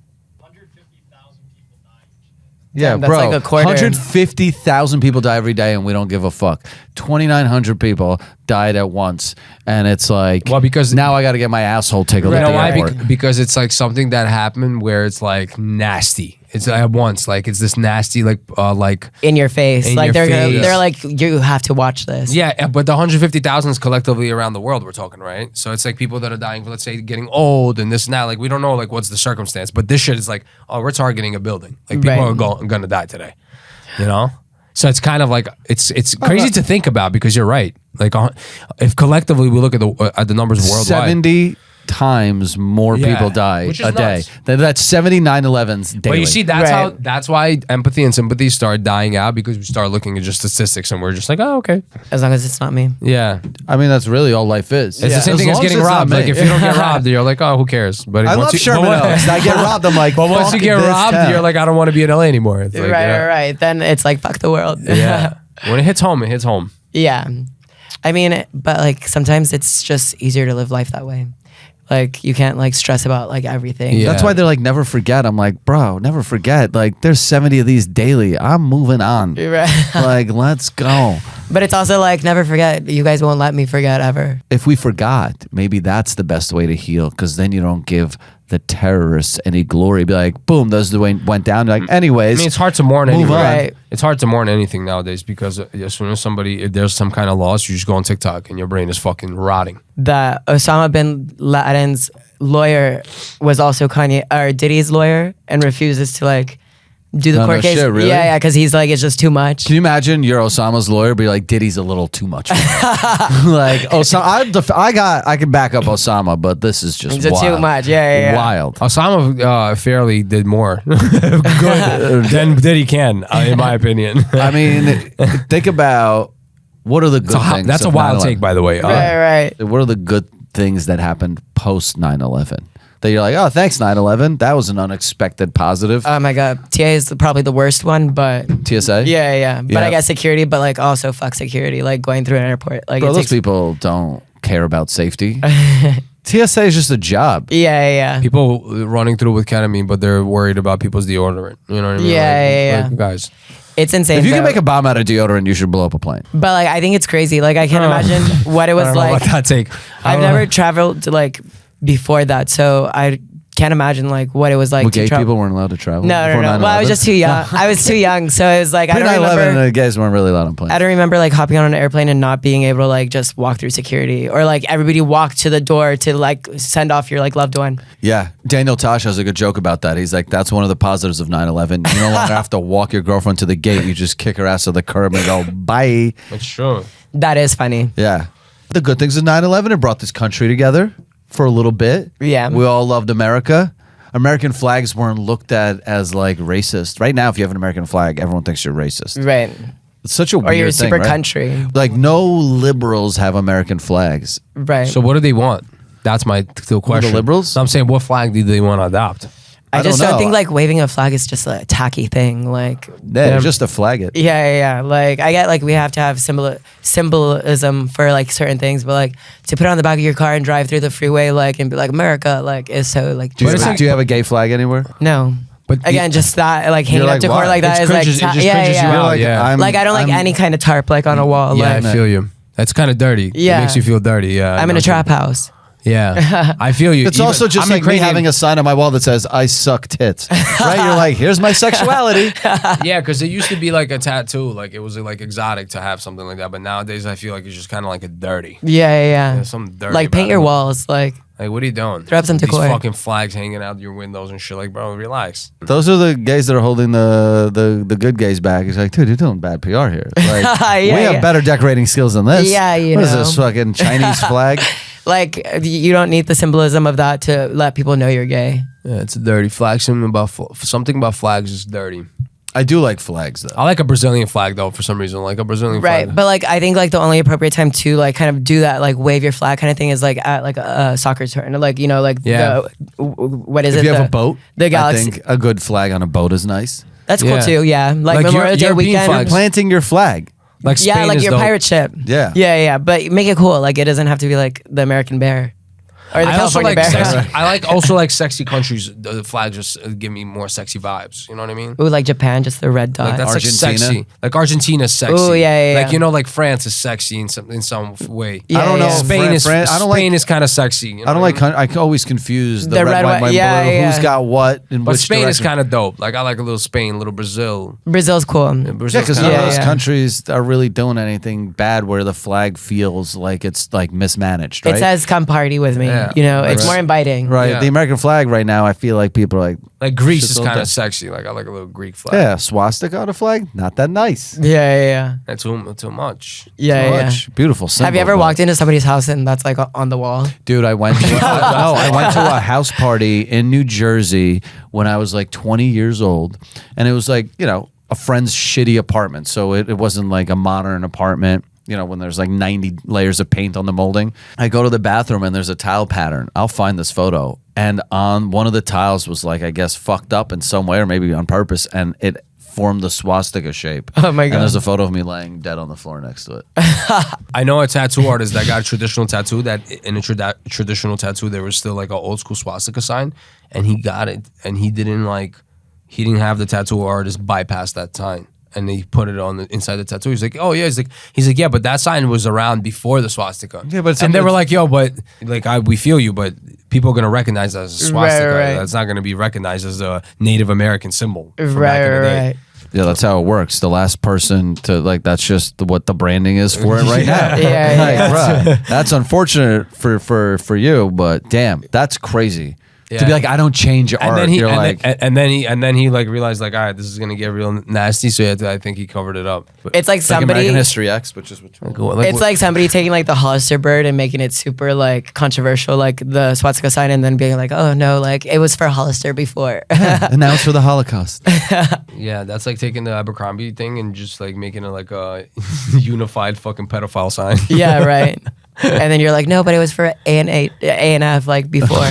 Yeah, Damn, that's bro. like a quarter. 150,000 people die every day and we don't give a fuck. 2,900 people died at once, and it's like, Well, because- now I got to get my asshole tickled You at know the why? airport. Because it's like something that happened where it's like nasty. It's at once, like it's this nasty, like in your face. In Like your face. they're like, you have to watch this. yeah. But the 150,000 is collectively around the world. We're talking, right? So it's like people that are dying, let's say, getting old and this and that. Like we don't know like what's the circumstance, but this shit is like, oh, we're targeting a building. Like people Right. are going to die today, you know. So it's kind of like it's crazy to think about because you're right. Like if collectively we look at the numbers worldwide, 70 times more Yeah, people die which is a day. nuts. That's 70 9/11s daily. But you see, that's Right. that's why empathy and sympathy start dying out because we start looking at just statistics and we're just like, oh, okay, As long as it's not me. yeah. I mean, that's really all life is. It's the same As thing as long getting it's not robbed. me. Like if you don't get robbed, you're like, oh, who cares? But I once love you, Sherman Oaks. I get robbed. I'm like, but once you fuck get this robbed, town. you're like, I don't want to be in LA anymore. It's like, right. Then it's like, fuck the world. Yeah. When it hits home, it hits home. Yeah. I mean, but like sometimes it's just easier to live life that way. Like you can't like stress about like everything. Yeah. That's why they're like, never forget. I'm like, bro, never forget. Like, there's 70 of these daily. I'm moving on. Right. Like, let's go. But it's also like, never forget. You guys won't let me forget ever. If we forgot, maybe that's the best way to heal, because then you don't give the terrorists any glory. Be like, boom, those went down. You're like, anyways. I mean, it's hard to mourn Move anyway. on. Right. It's hard to mourn anything nowadays because as soon as if there's some kind of loss, you just go on TikTok and your brain is fucking rotting. That Osama bin Laden's lawyer was also Kanye or Diddy's lawyer and refuses to like do the No, court no case. shit, really? Yeah, because he's like, it's just too much. Can you imagine you're Osama's lawyer, be like, Diddy's a little too much. Like, Osama, I can back up Osama, but this is just It's wild. too much. Yeah. Wild. Osama fairly did more good than Diddy can, in my opinion. I mean, think about what are the good things. That's a of wild 9/11? take, by the way. Right. What are the good things that happened post 9/11? That you're like, oh, thanks 9/11. That was an unexpected positive. Oh my God. TA is probably the worst one, but TSA. yeah. But Yeah. I guess security, but like also fuck security, like going through an airport. Like Bro, it those takes, people don't care about safety. TSA is just a job. yeah. People running through with ketamine, but they're worried about people's deodorant. You know what I mean? Yeah, Like, guys. It's insane. If you can though. make a bomb out of deodorant, you should blow up a plane. But like I think it's crazy. Like I can't imagine what it I was don't know like. about that take. I I've don't never know. traveled to like before that, so I can't imagine like what it was like Well, to gay travel. people weren't allowed to travel. No. before Well, I was 9/11. just too young. I was too young, so it was like I Pre don't 9/11, remember. guys weren't really allowed on planes. I don't remember like hopping on an airplane and not being able to like just walk through security or like everybody walk to the door to like send off your like loved one. Yeah, Daniel Tosh has a good joke about that. He's like, that's one of the positives of 9/11. You no longer have to walk your girlfriend to the gate. You just kick her ass to the curb and go, bye. It's true. That is funny. Yeah. The good things of 9/11, it brought this country together for a little bit. Yeah. We all loved America. American flags weren't looked at as like racist. Right now, if you have an American flag, everyone thinks you're racist. Right. It's such a weird Or you're a thing, super right? country. Like, no liberals have American flags. Right. So what do they want? That's my still question. liberals? So I'm saying, what flag do they want to adopt? I just don't don't know. think like waving a flag is just a tacky thing. Like Yeah, just to flag it. yeah. Like I get like we have to have symbolism for like certain things, but like to put it on the back of your car and drive through the freeway like and be like America like is so like Do you, But it's have, like- do you have a gay flag anywhere? no. But Again, just that like hanging You're up like, decor why? like that It is like cringes- it just yeah. cringes you You're out. like, yeah. Like I don't like any kind of tarp like on a wall. Yeah, like I feel you. That's kind of dirty. Yeah. It makes you feel dirty. Yeah. I'm in a trap house. Yeah. I feel you. It's also just I'm like me Ukrainian. having a sign on my wall that says, I suck tits. Right? You're like, here's my sexuality. Yeah, because it used to be like a tattoo. Like it was like exotic to have something like that. But nowadays I feel like it's just kind of like a dirty. Yeah. There's something dirty. Like paint about your it. walls. Like Like, what are you doing? Throw up some These decor. fucking flags hanging out your windows and shit. Like, bro, relax. Those are the gays that are holding the good gays back. It's like, dude, you're doing bad PR here. Like, we have yeah. better decorating skills than this. Yeah, you What is know. this fucking Chinese flag? like you don't need the symbolism of that to let people know you're gay. Yeah, it's a dirty flag. Something about flags is dirty. I do like flags though. I like a Brazilian flag though for some reason. Like a Brazilian Right, flag. but like I think like the only appropriate time to like kind of do that like wave your flag kind of thing is like at like a soccer tournament, like you know like Yeah. what is If it? you have The- a boat, the Galaxy. I think a good flag on a boat is nice. That's cool Yeah. too. Yeah, like Memorial Day European weekend. flags. Planting your flag. Like Spain Yeah, like is your dope. pirate ship. Yeah. yeah. But make it cool. Like it doesn't have to be like the American bear. Or the I also California like bear. sexy. I like also like sexy countries. The flags just give me more sexy vibes. You know what I mean? Ooh, like Japan, just the red dot. Like that's Argentina? like sexy. Like Argentina's sexy. Ooh, yeah, Like yeah. like France is sexy in some way. Yeah, I don't know. yeah. Spain is I don't Spain like. is kind of sexy. You know I don't what like. I always confuse the, The red, red, white, white, yeah, blue. yeah. Who's got what in But which Spain is direction. kind of dope. Like I like a little Spain, a little Brazil. Brazil's cool. Yeah, Brazil's because kinda none of dope. those yeah. countries are really doing anything bad where the flag feels like it's like mismanaged, right? It says "Come party with me." Yeah. You know, it's Right. more inviting. right. Yeah. The American flag right now, I feel like people are like, Like Greece Shit's is all kind done. of sexy. Like I like a little Greek flag. yeah, swastika on a flag, not that nice. Yeah, yeah, yeah. That's too much. Yeah, Too yeah. much. Beautiful symbol. Have you ever but- walked into somebody's house and that's like on the wall? Dude, I went to I went to a house party in New Jersey when I was like 20 years old, and it was like, you know, a friend's shitty apartment. So it wasn't like a modern apartment, you know, when there's like 90 layers of paint on the molding. I go to the bathroom and there's a tile pattern. I'll find this photo. And on one of the tiles was like, I guess, fucked up in some way or maybe on purpose. And it formed the swastika shape. Oh my And God. there's a photo of me laying dead on the floor next to it. I know a tattoo artist that got a traditional tattoo. That in a traditional tattoo there was still like an old school swastika sign, and he got it, and he didn't have the tattoo artist bypass that sign, and he put it on the inside the tattoo. He's like, oh yeah, he's like, yeah, but that sign was around before the swastika. Yeah, but and they were like, yo, but like we feel you, but people are gonna recognize that as a swastika. right. That's not gonna be recognized as a Native American symbol. From back Right, in the day. right. Yeah, that's how it works. The last person to like, that's just what the branding is for it right now. Yeah, yeah. Like, bruh, that's unfortunate for you, but damn, that's crazy. To Yeah. be like, I don't change art. And then he You're like, and then he like realized like, all right, this is gonna get real nasty. So I think he covered it up. But It's like like somebody. American History X, which is what It's like somebody taking like the Hollister bird and making it super like controversial, like the swastika sign, and then being like, "Oh no, like it was for Hollister before." and now it's for the Holocaust. yeah, that's like taking the Abercrombie thing and just like making it like a unified fucking pedophile sign. Yeah, right. And then you're like, "No, but it was for A and F like before."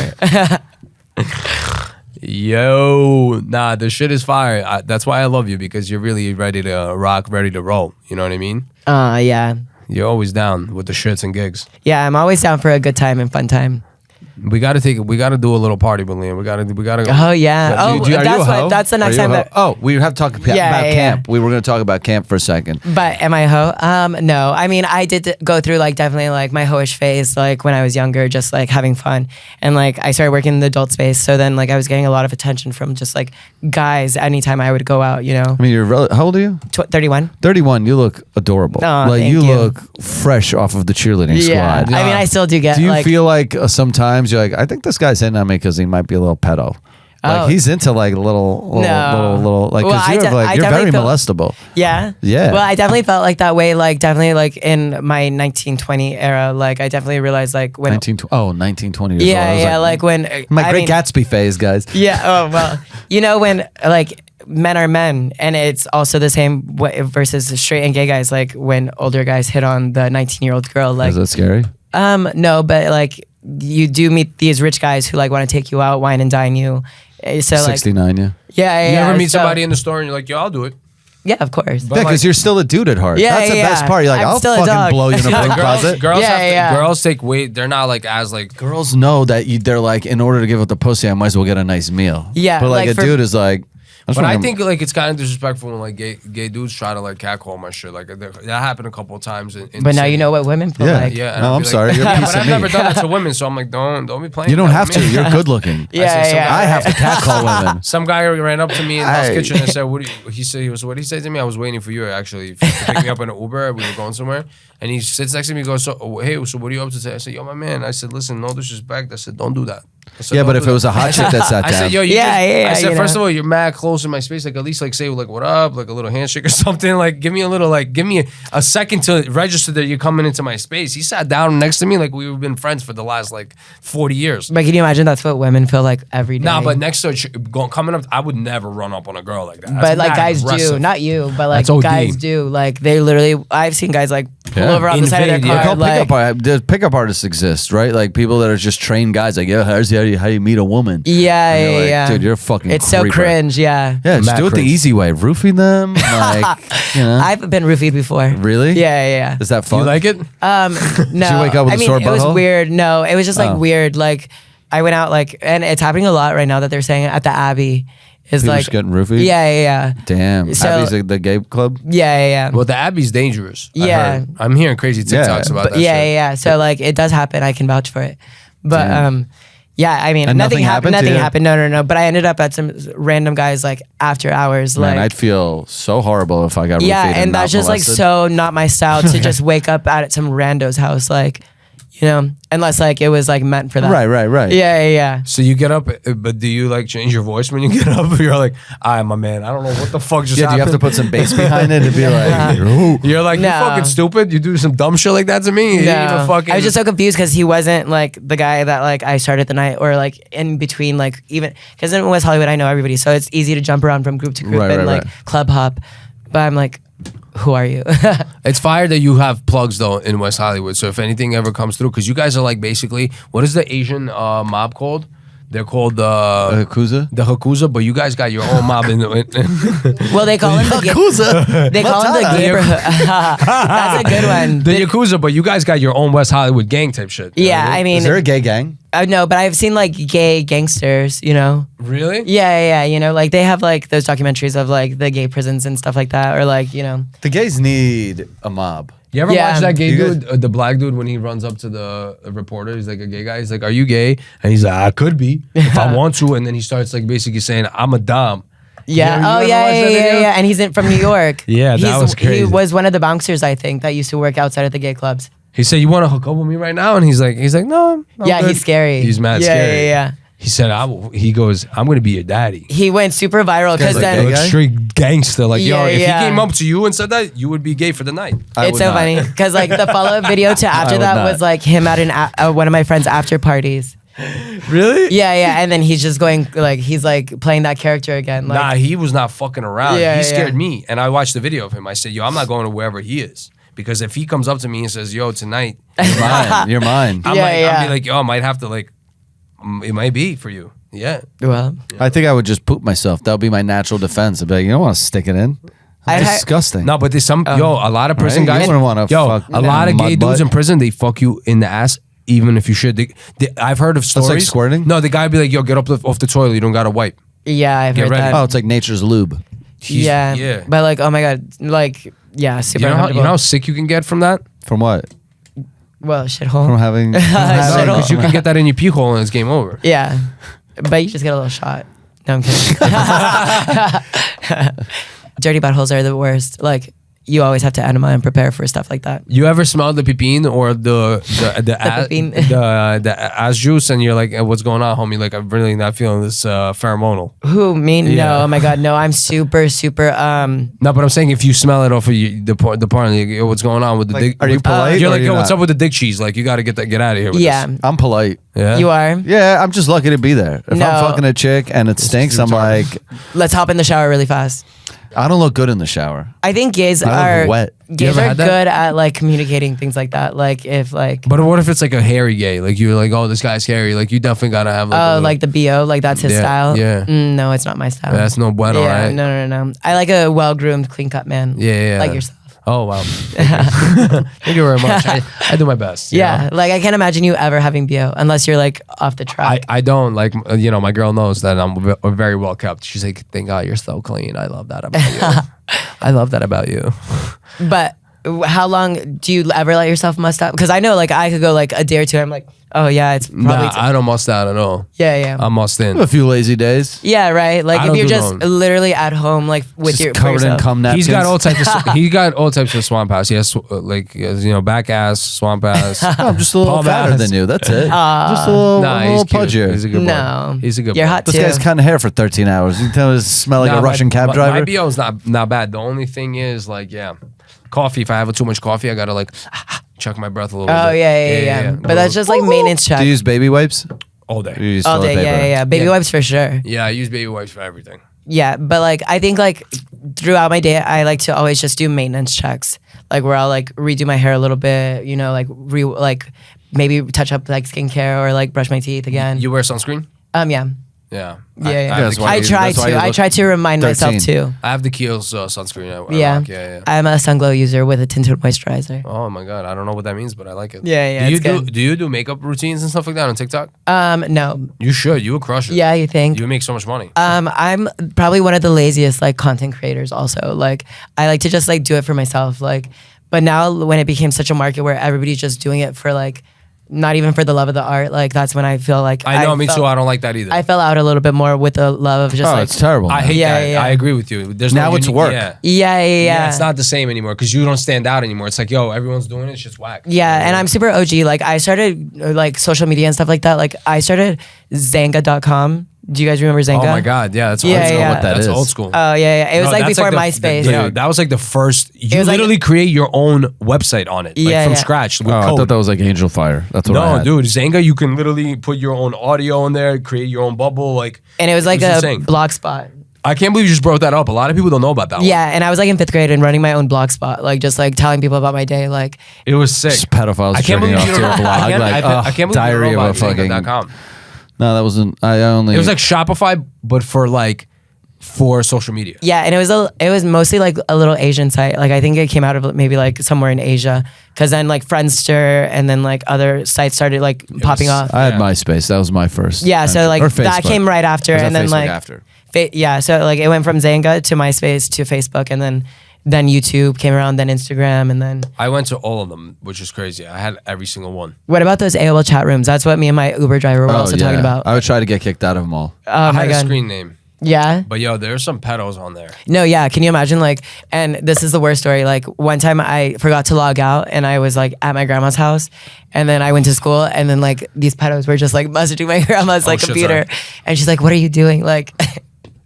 Yo, nah, the shit is fire. That's why I love you, because you're really ready to rock, ready to roll. You know what I mean? Yeah, You're always down with the shits and gigs. yeah. I'm always down for a good time and fun time. We gotta do a little party with Liam. We gotta go. Oh yeah. Are you a that's hoe? that's the Are next you a time. hoe? That, Oh, we have to talk about Yeah. camp. We were going to talk about camp for a second. But am I a hoe? No. I mean, I did go through like definitely like my hoish phase, like when I was younger, just like having fun. And like I started working in the adult space. So then like I was getting a lot of attention from just like guys anytime I would go out, you know. I mean, how old are you? 31. 31. You look adorable. Aw, like thank you you. look fresh off of the cheerleading Yeah. squad. I mean, I still do get Do you like, feel like sometimes you're like, I think this guy's hitting on me because he might be a little pedo? Like Oh. he's into like little like, Well, because I you're de- like I you're very definitely feel- molestable. yeah. Yeah. Well, I definitely felt like that way, like definitely like in my 1920 era, like I definitely realized like when 1920 years old. yeah, I was yeah, like when my I Great mean, Gatsby phase, guys. yeah. Oh well, you know when like men are men, and it's also the same versus straight and gay guys. Like when older guys hit on the 19-year-old girl, like Is that scary? no, but like you do meet these rich guys who like want to take you out, wine and dine you. So like 69, yeah. yeah, You yeah. ever meet so- somebody in the store and you're like, yo, I'll do it. Yeah, of course. But Yeah, because like- you're still a dude at heart. Yeah, That's the yeah, best part. You're like, I'm I'll still a fucking dog. blow you in a broom closet. Girls Yeah, have to, yeah. girls take weight. They're not like as like Girls know that they're like, in order to give up the pussy, I might as well get a nice meal. Yeah, But like like a for- dude is like, But I think like it's kind of disrespectful when like gay dudes try to like catcall my shit. Like that happened a couple of times. In But the now city. you know what women feel Yeah. like. Yeah. and No, I'll I'm be sorry, you're a yeah, piece but of I've meat. never done that to women, so I'm like, don't be playing. you don't that have with to. me. You're good looking. Yeah, some yeah. I have to catcall women. Some guy ran up to me in Hell's Aye. Kitchen and said, "What do you?" He said, "What did he say to me? I was waiting for you actually to pick me up in an Uber. We were going somewhere, and he sits next to me. and goes, "So hey, so what are you up to today?" I said, "Yo, my man." I said, "Listen, no disrespect." I said, "Don't do that." I said, Yeah, "Don't but do if it was that." a hot chick that sat I said, down. "Yo, you Yeah, just-" yeah, I said, you first know. of all, you're mad close in my space. Like at least like say like what up, like a little handshake or something. Like give me a little like give me a second to register that you're coming into my space. He sat down next to me like we've been friends for the last like 40 years. But can you imagine that's what women feel like every day? Nah, but next to coming up, I would never run up on a girl like that. That's But like mad guys do, aggressive. not you, but like That's OD. guys do. Like they literally, I've seen guys like pull Yeah. over on the side of their Invade, car. yeah. Called like, pickup artists exist, right? Like people that are just trained guys. Like, yo, how do how you meet a woman. Yeah, And you're yeah, like, yeah. dude, you're a fucking It's so creeper. cringe. Yeah. Yeah, just Mad do it the cringe. easy way. Roofing them, like, you know. I've been roofied before. Really? Yeah. Is that Do fun? you like it? No. you wake up with I a mean, sore it was butthole? weird. No, it was just like Oh. weird. Like I went out like, and it's happening a lot right now that they're saying at the Abbey is People like just getting roofied? Yeah. Damn. So- Abby's the gay club? Yeah. Well, the Abbey's dangerous. I Yeah. heard. I'm hearing crazy TikToks about that Yeah. shit. So like it does happen. I can vouch for it. But Damn. yeah, I mean, And nothing nothing happened. happened to Nothing you? happened. No. But I ended up at some random guys like after hours. Man, Like I'd feel so horrible if I got roofied yeah, and not that's just like molested. so not my style to just wake up at some rando's house, like, you know, unless like it was like meant for that. Right. Yeah. So you get up, but do you like change your voice when you get up? You're like, "All right, my man, I don't know what the fuck just Yeah, do you have to happened." put some bass behind it to be like, "Ooh." You're like, No. "You fucking stupid! You do some dumb shit like that to me." You ain't even No. fucking. I was just so confused because he wasn't like the guy that like I started the night or like in between like even because in West Hollywood I know everybody, so it's easy to jump around from group to group Right, and right, like club hop. But I'm like, who are you? It's fire that you have plugs though in West Hollywood. So if anything ever comes through, because you guys are like basically, what is the Asian mob called? They're called Yakuza? the Hakuza, but you guys got your own mob in. Well, they call him the Yakuza? they call him the Matata. neighborhood. That's a good one. The Yakuza, but you guys got your own West Hollywood gang type shit. Yeah, I mean, Is there a gay gang? no, but I've seen like gay gangsters, you know. Really? Yeah, you know, like they have like those documentaries of like the gay prisons and stuff like that, or like, you know. The gays need a mob. You ever Yeah. watch that gay You guys- dude, the black dude, when he runs up to the reporter? He's like a gay guy. He's like, "Are you gay?" And he's like, "I could be if I want to." And then he starts like basically saying, "I'm a dom." Yeah. You Oh ever yeah, watch that video? yeah. And he's from New York. Yeah, that was He crazy. was one of the bouncers, I think, that used to work outside at the gay clubs. He said, "You want to hook up with me right now?" And he's like, "No." I'm Yeah, good." he's scary. He's mad Yeah, scary. yeah. He said, he goes, "I'm gonna be your daddy." He went super viral because like then gay Like guy? straight gangster. Like, yo, Yeah, if yeah. he came up to you and said that, you would be gay for the night. I it's would so not. funny because like the follow-up video to after would that not. was like him at one of my friends' after parties. Really? Yeah, and then he's just going like he's like playing that character again. Like, Nah, he was not fucking around. Yeah, He scared yeah. me. And I watched the video of him. I said, "Yo, I'm not going to wherever he is." Because if he comes up to me and says, "Yo, tonight," You're mine. You're mine. I'm Yeah, like, yeah. I'll be like, "Yo, I might have to like, it might be for you." Yeah. well, I think I would just poop myself. That would be my natural defense. I'd be like, you don't want to stick it in. I ha- Disgusting. No, but there's some, a lot of prison Right? You guys. wouldn't wanna yo, fuck a lot of mud gay butt. dudes in prison, they fuck you in the ass even if you should. I've heard of stories. like squirting? No, the guy be like, "Yo, get up off the toilet. You don't got to wipe." yeah, I've Get heard ready. that. Oh, it's like nature's lube. yeah, Yeah. but like, oh my god, like, yeah, super You know uncomfortable. how sick you can get from that? From what? well, shithole. From having. Shithole. Because you can get that in your pee hole and it's game over. Yeah, but you just get a little shot. No, I'm kidding. Dirty buttholes are the worst. Like, you always have to enema and prepare for stuff like that. You ever smell the pipin or the pipin. the ass juice and you're like, "What's going on, homie? Like, I'm really not feeling this pheromonal." Who, me? Yeah. No, oh my god, no. I'm super. No, but I'm saying if you smell it off of the part, like, "Yo, what's going on with the Like, dick?" are you polite? You're or like, are "Yo, you what's not? up with the dick cheese? Like, you got to get out of here." With yeah, this. I'm polite. Yeah. you are. Yeah, I'm just lucky to be there. If No. I'm fucking a chick and it stinks, I'm like, Let's hop in the shower really fast. I don't look good in the shower. I think gays I are look wet. You gays ever are had that? good at like communicating things like that. Like if like But what if it's like a hairy gay? Like you're like, "Oh, this guy's hairy." Like you definitely gotta have. Like, a oh little- like the bo like that's his Yeah, style. yeah. No, it's not my style. That's no bueno, yeah, right? No. I like a well groomed, clean cut man. Yeah. Like yourself. Oh wow. Thank you very much. I do my best. you Yeah, know? like I can't imagine you ever having bo unless you're like off the track. I don't like my girl knows that I'm very well kept. She's like, "Thank God you're so clean. I love that about you. I love that about you." But how long do you ever let yourself must up? Because I know like I could go like a day or two. I'm like, oh yeah, it's probably Nah, I don't must out at all. yeah. I must in. A few lazy days. Yeah, right. Like I if don't you're do just no- literally at home, like with Just your covered in yourself. cum napkins. He's got all types of swamp ass. He has back ass, swamp ass. I'm just a little Palm fatter ass. than you. That's it. just a little, Nah, a he's little cute. pudgier. He's a good boy. No. He's a good You're boy. hot This too. guy's cutting hair for 13 hours. You can tell me smell like Nah, a Russian cab my driver. BO is not bad. The only thing is like, coffee. If I have too much coffee, I gotta like chuck my breath a little Oh bit. yeah. But that's just like maintenance check. Do you use baby wipes? all Or day. you use All toilet day, paper? yeah. Baby Yeah. wipes for sure. Yeah, I use baby wipes for everything. Yeah, but like I think like throughout my day, I like to always just do maintenance checks, like where I'll like redo my hair a little bit, like maybe touch up like skincare or like brush my teeth again. You wear sunscreen? Yeah. Yeah. Yeah. I have That's the why I you- try that's why to. you I look try to remind myself 13. too. I have the Kiehl's sunscreen. I Yeah. rock. Yeah. I'm a Sunglow user with a tinted moisturizer. Oh my god, I don't know what that means, but I like it. Yeah, Do you it's good. do you do makeup routines and stuff like that on TikTok? No. You should. You would crush it. Yeah, you think? You would make so much money. I'm probably one of the laziest like content creators also. Like I like to just like do it for myself. Like, but now when it became such a market where everybody's just doing it for like, not even for the love of the art, like that's when I feel like I know, me felt- too. I don't like that either. I fell out a little bit more with the love of just Oh, like, it's terrible. I man. hate Yeah, that. yeah. I agree with you. There's Now no it's unique- work. Yeah. yeah. It's not the same anymore because you don't stand out anymore. It's like, yo, everyone's doing it. It's just whack. Yeah, and I'm super OG. Like I started like social media and stuff like that. Like I started Zanga.com. Do you guys remember Zanga? Oh my god, yeah, that's Yeah, old school. yeah. What that That's is. old school. Oh yeah. It was No, like that's before the- MySpace. Yeah, that was like the first. You was like- literally create your own website on it, like Yeah, from yeah. scratch with Oh, I code. thought that was like Angel Fire. That's what I No, had. dude, Zanga, you can literally put your own audio in there, create your own bubble. Like, And it was like insane. a blog spot. I can't believe you just brought that up. A lot of people don't know about that. Yeah, and I was like in 5th grade and running my own blog spot, like just like telling people about my day. Like It was sick. Just pedophiles I can't jerking believe off you to don't a know. blog. Like, I can't believe diary you don't know of a about fucking. Zanga.com. No, that wasn't. I only. It was like Shopify, but for social media. yeah, and it was mostly like a little Asian site. Like I think it came out of maybe like somewhere in Asia, because then like Friendster and then like other sites started like popping off. I had Yeah. MySpace. That was my first. Yeah, so entry. like Or that Facebook. came right after, Or was that and then Facebook like after. yeah, so like it went from Zanga to MySpace to Facebook, and then YouTube came around, then Instagram, and then I went to all of them, which is crazy. I had every single one. what about those AOL chat rooms? That's what me and my Uber driver were also talking about. I would try to get kicked out of them all. Oh I my had a god, screen name. yeah. But yo, there's some pedos on there. No, yeah. Can you imagine? Like, and this is the worst story. Like, one time I forgot to log out and I was like at my grandma's house. And then I went to school and then like these pedos were just like messaging my grandma's like shit, computer. sorry. And she's like, what are you doing? Like,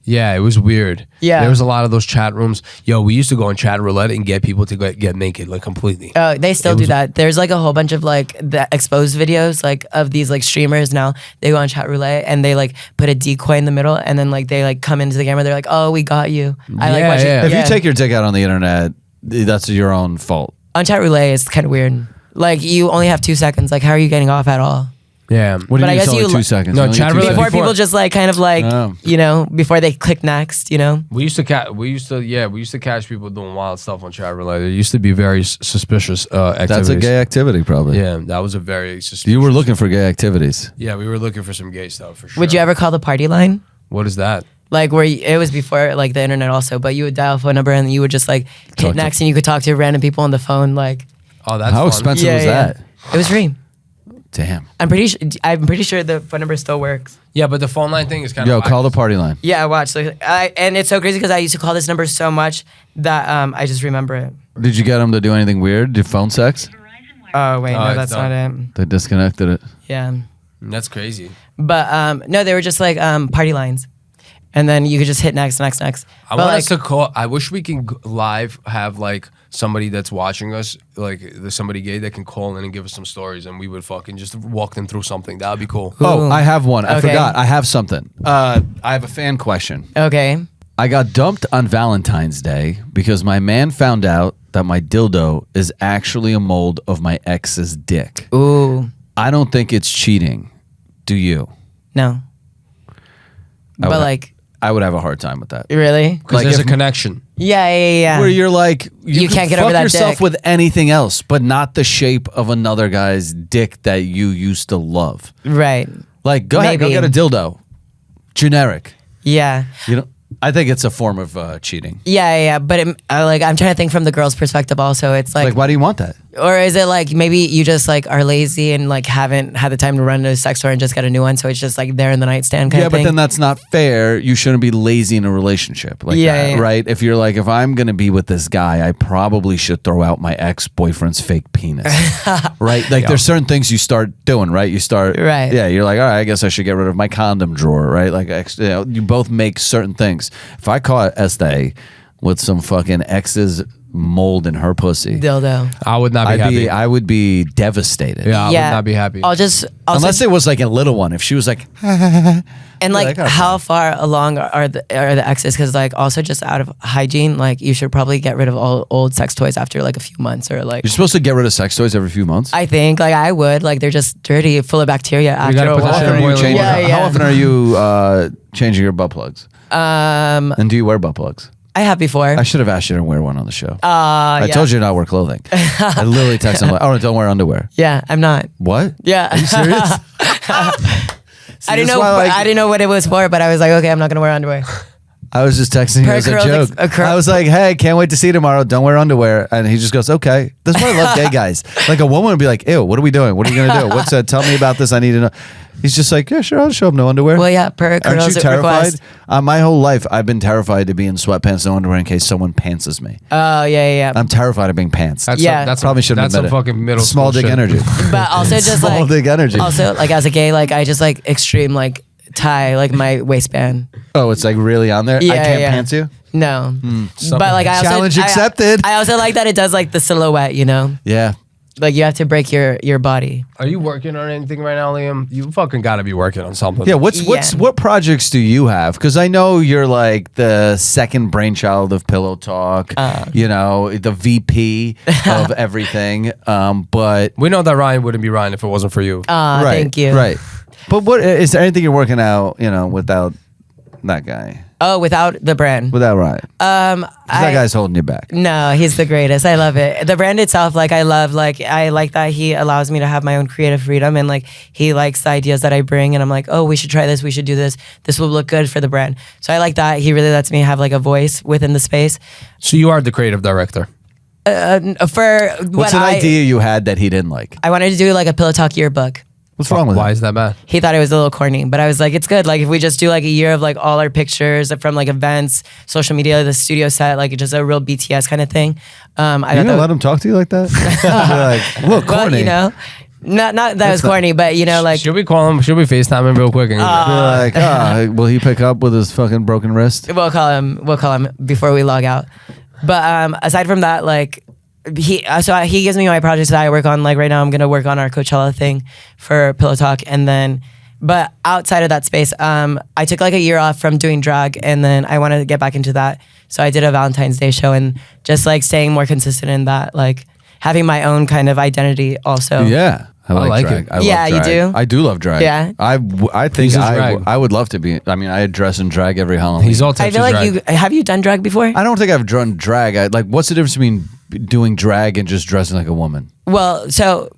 Yeah, it was weird. Yeah. There was a lot of those chat rooms. Yo, we used to go on chat roulette and get people to get naked, like completely. they still do that. There's like a whole bunch of like the exposed videos like of these like streamers now. They go on chat roulette and they like put a decoy in the middle and then like they like come into the camera. They're like, oh, we got you. I like Yeah, watching. yeah. If you take your dick out on the internet, that's your own fault. on chat roulette, it's kind of weird. Like you only have 2 seconds. Like how are you getting off at all? Yeah. What do But I you mean? guess It's only you 2 li- seconds. No, You only chat get 2 roulette Before seconds. people just like kind of like Oh. you know before they click next, you know. We used to catch people doing wild stuff on chat roulette. It used to be very suspicious activities. That's a gay activity, probably. Yeah, that was a very suspicious. You were looking for gay activities. Yeah, we were looking for some gay stuff for sure. Would you ever call the party line? What is that? Like where it was before like the internet also, but you would dial a phone number and you would just like hit Talk to- next and you could talk to random people on the phone. Like Oh, that's How fun. expensive was that? It was free. Damn. I'm pretty sure the phone number still works. Yeah, but the phone line thing is kind Yo, of. call the party line. Yeah, watch. So and it's so crazy because I used to call this number so much that I just remember it. Did you get them to do anything weird? Did phone sex? Oh wait, Oh, no, it's that's done. not it. They disconnected it. Yeah, That's crazy. but no, they were just like party lines, and then you could just hit next. I But, want like, us to call. I wish we can live have like somebody that's watching us, like there's somebody gay that can call in and give us some stories, and we would fucking just walk them through something. That would be cool. Oh, I have one. I Okay. forgot. I have something. I have a fan question. Okay. I got dumped on Valentine's Day because my man found out that my dildo is actually a mold of my ex's dick. Ooh. I don't think it's cheating. Do you? No. I But would- like, I would have a hard time with that. really? Because like there's if- a connection. Yeah. Where you're like, you can't can get fuck over that yourself dick. with anything else, but not the shape of another guy's dick that you used to love. Right. Like, go ahead, go Maybe. get a dildo. Generic. Yeah. You know, I think it's a form of cheating. Yeah. But like, I'm trying to think from the girl's perspective. Also, it's Like, why do you want that? or is it like maybe you just like are lazy and like haven't had the time to run to a sex store and just got a new one, so it's just like there in the nightstand kind Yeah, of but thing. then that's not fair. You shouldn't be lazy in a relationship like Yeah, that, yeah. right? If you're like, if I'm gonna be with this guy, I probably should throw out my ex-boyfriend's fake penis, right? Like, there's certain things you start doing, right? You start, Right. Yeah, you're like, all right, I guess I should get rid of my condom drawer, right? Like, you know, you both make certain things. If I caught Estee with some fucking ex's mold in her pussy, Dildo. I would not be happy. I would be devastated. Yeah, I would not be happy. I'll Unless it was like a little one. If she was like, and like, like, oh, how far along are the exes? Because like, also just out of hygiene, like you should probably get rid of all old sex toys after like a few months, or like. you're supposed to get rid of sex toys every few months. I think like I would, like they're just dirty, full of bacteria after gotta a put that shit while. in boiling water. How often are you changing your butt plugs? And do you wear butt plugs? I have before. I should have asked you to wear one on the show. I told you to not wear clothing. I literally texted him like, "Oh, don't wear underwear." Yeah, I'm not. What? Yeah. Are you serious? I didn't know. I didn't know what it was for, but I was like, okay, I'm not gonna wear underwear. I was just texting him as a joke. I was like, "Hey, can't wait to see you tomorrow. Don't wear underwear." And he just goes, "Okay." That's why I love gay guys. Like a woman would be like, "Ew, what are we doing? What are you gonna do? What's that? Tell me about this. I need to know." He's just like, "Yeah, sure, I'll show up no underwear." Well, yeah, per Aren't girl's you terrified? request. My whole life, I've been terrified to be in sweatpants, no underwear, in case someone pantses me. Oh yeah. I'm terrified of being pants. Yeah. That's Probably shouldn't That's admit some it. fucking middle Small school dick shit. energy. But also just Small like dick energy. Also, like as a gay, like I just like extreme like tie like my waistband. Oh, it's like really on there. I Yeah, can't yeah. pants you. No, but like I also Challenge accepted. I also like that it does like the silhouette. You know, Yeah. like you have to break your body. Are you working on anything right now, Liam? You fucking got to be working on something. Yeah. What projects do you have? Because I know you're like the second brainchild of Pillow Talk. You know, the VP of everything. But We know that Ryan wouldn't be Ryan if it wasn't for you. right, Thank you. Right. But what is there anything you're working out? You know, without that guy, Oh, without the brand. without Ryan, 'Cause that guy's holding you back. No, he's the greatest. I love it. The brand itself, like I like that he allows me to have my own creative freedom, and like he likes the ideas that I bring, and I'm like, oh, we should try this, we should do this. This will look good for the brand. So I like that he really lets me have like a voice within the space. So you are the creative director. For What's an idea you had that he didn't like? I wanted to do like a Pillow Talk yearbook. What's wrong with Why it? is that bad? He thought it was a little corny, but I was like, it's good. Like if we just do like a year of like all our pictures from like events, social media, the studio set, like just a real BTS kind of thing. I You thought gonna that- let him talk to you like that? You're like, look, well, corny. you know, not that it was corny, but you know, like Should we call him? Should we FaceTime him real quick? And You're like, will he pick up with his fucking broken wrist? we'll call him before we log out. But aside from that, like he gives me my projects that I work on. Like right now, I'm gonna work on our Coachella thing for Pillow Talk, and then. But outside of that space, I took like a year off from doing drag, and then I wanted to get back into that. So I did a Valentine's Day show, and just like staying more consistent in that, like having my own kind of identity also. Yeah. I like like drag. it. Yeah, love you drag. do? I do love drag. Yeah. I think He's a drag. I would love to be. I mean, I dress in drag every Halloween. he's all I types feel of like drag. have you done drag before? I don't think I've done drag. What's the difference between doing drag and just dressing like a woman? Well, so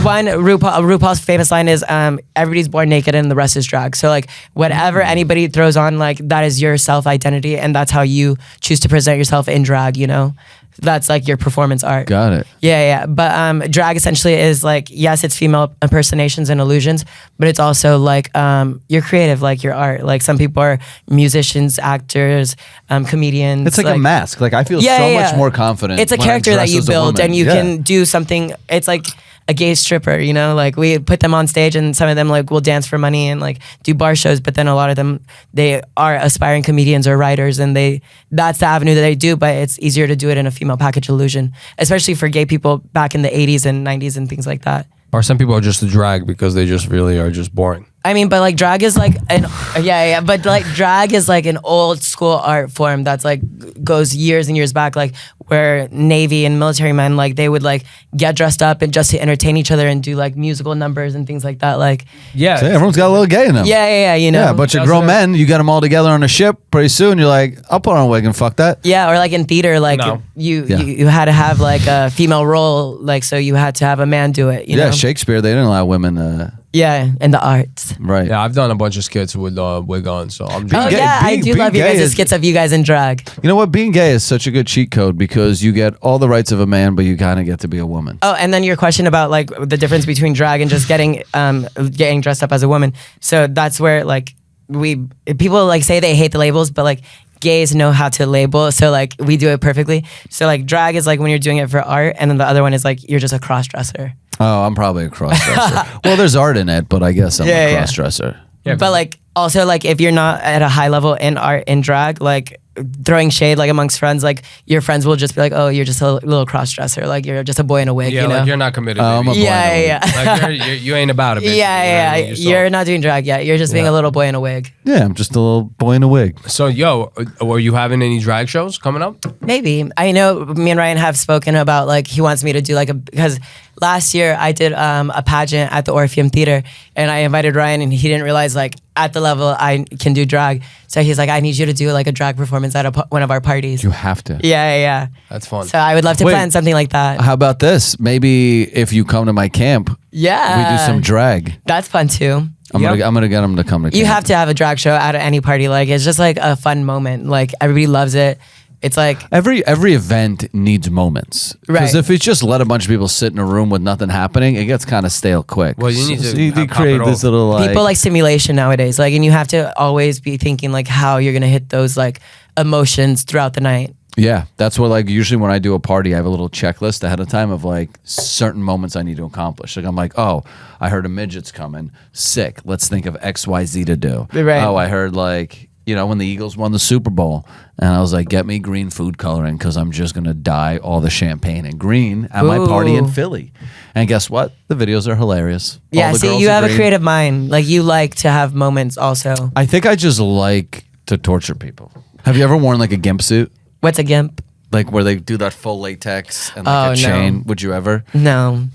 one RuPaul's famous line is everybody's born naked and the rest is drag. So like whatever anybody throws on, like that is your self identity, and that's how you choose to present yourself in drag, you know? That's like your performance art. Got it. Yeah. But drag essentially is like, yes, it's female impersonations and illusions, but it's also like you're creative, like your art. Like some people are musicians, actors, comedians. It's like a mask. Like I feel much more confident. It's a when I character that dress you as a build, woman. and you Yeah. can do something. It's like a gay stripper, you know, like we put them on stage, and some of them like will dance for money and like do bar shows, but then a lot of them, they are aspiring comedians or writers, and that's the avenue that they do, but it's easier to do it in a female package illusion, especially for gay people back in the 80s and 90s and things like that. Or some people are just a drag because they just really are just boring. I mean, but like drag is like but like drag is like an old school art form that's like goes years and years back, like where Navy and military men, like they would like get dressed up and just to entertain each other and do like musical numbers and things like that. Like, Yeah. So everyone's got a little gay in them. you know. Yeah, a bunch of That's grown what- men. You got them all together on a ship. Pretty soon, you're like, I'll put on a wig and fuck that. Yeah, or like in theater, like No. you had to have like a female role, like so you had to have a man do it. You Yeah, know? Shakespeare. They didn't allow women. Yeah, in the arts. Right. Yeah, I've done a bunch of skits with wig on, so I'm Oh gay- yeah, I being- do being love your gay guys' is- skits of you guys in drag. You know what? Being gay is such a good cheat code because you get all the rights of a man, but you kind of get to be a woman. Oh, and then your question about like the difference between drag and just getting dressed up as a woman. So that's where like people like say they hate the labels, but like gays know how to label, so like we do it perfectly. So like drag is like when you're doing it for art, and then the other one is like you're just a cross dresser. Oh, I'm probably a cross dresser. Well, there's art in it, but I guess I'm Yeah, a yeah. cross dresser. Yeah, But like also like if you're not at a high level in art in drag, like throwing shade like amongst friends, like your friends will just be like, oh, you're just a little cross dresser, like you're just a boy in a wig. Yeah, you know? like you're not committed. I'm a baby. boy. Yeah. Like you ain't about it. Basically, Yeah, you know what I mean? yeah. So- You're not doing drag yet. You're just being Yeah. a little boy in a wig. Yeah, I'm just a little boy in a wig. So, yo, were you having any drag shows coming up? Maybe. I know me and Ryan have spoken about like he wants me to do like because last year I did a pageant at the Orpheum Theater and I invited Ryan and he didn't realize like at the level I can do drag. So he's like, I need you to do like a drag performance at one of our parties. You have to. Yeah. That's fun. So I would love to Wait. plan something like that. How about this? Maybe if you come to my camp, Yeah. we do some drag. That's fun too. I'm gonna get them to come to camp. You have to have a drag show at any party. Like it's just like a fun moment. Like everybody loves it. It's like Every event needs moments. Because Right. if it's just let a bunch of people sit in a room with nothing happening, it gets kind of stale quick. Well, you need to you pop create it this off. little like, people like stimulation nowadays. Like, and you have to always be thinking like how you're gonna hit those like emotions throughout the night. yeah, that's what like usually when I do a party, I have a little checklist ahead of time of like certain moments I need to accomplish. Like I'm like, oh, I heard a midget's coming, sick. Let's think of X, Y, Z to do. Right. Oh, I heard like when the Eagles won the Super Bowl, and I was like, get me green food coloring because I'm just gonna dye all the champagne in green at my party in Ooh. Philly. And guess what? The videos are hilarious. All Yeah, the see, girls you are have a green. creative mind. Like you like to have moments also. I think I just like to torture people. Have you ever worn like a gimp suit? What's a gimp? Like where they do that full latex and like Oh, a no. chain? Would you ever? No.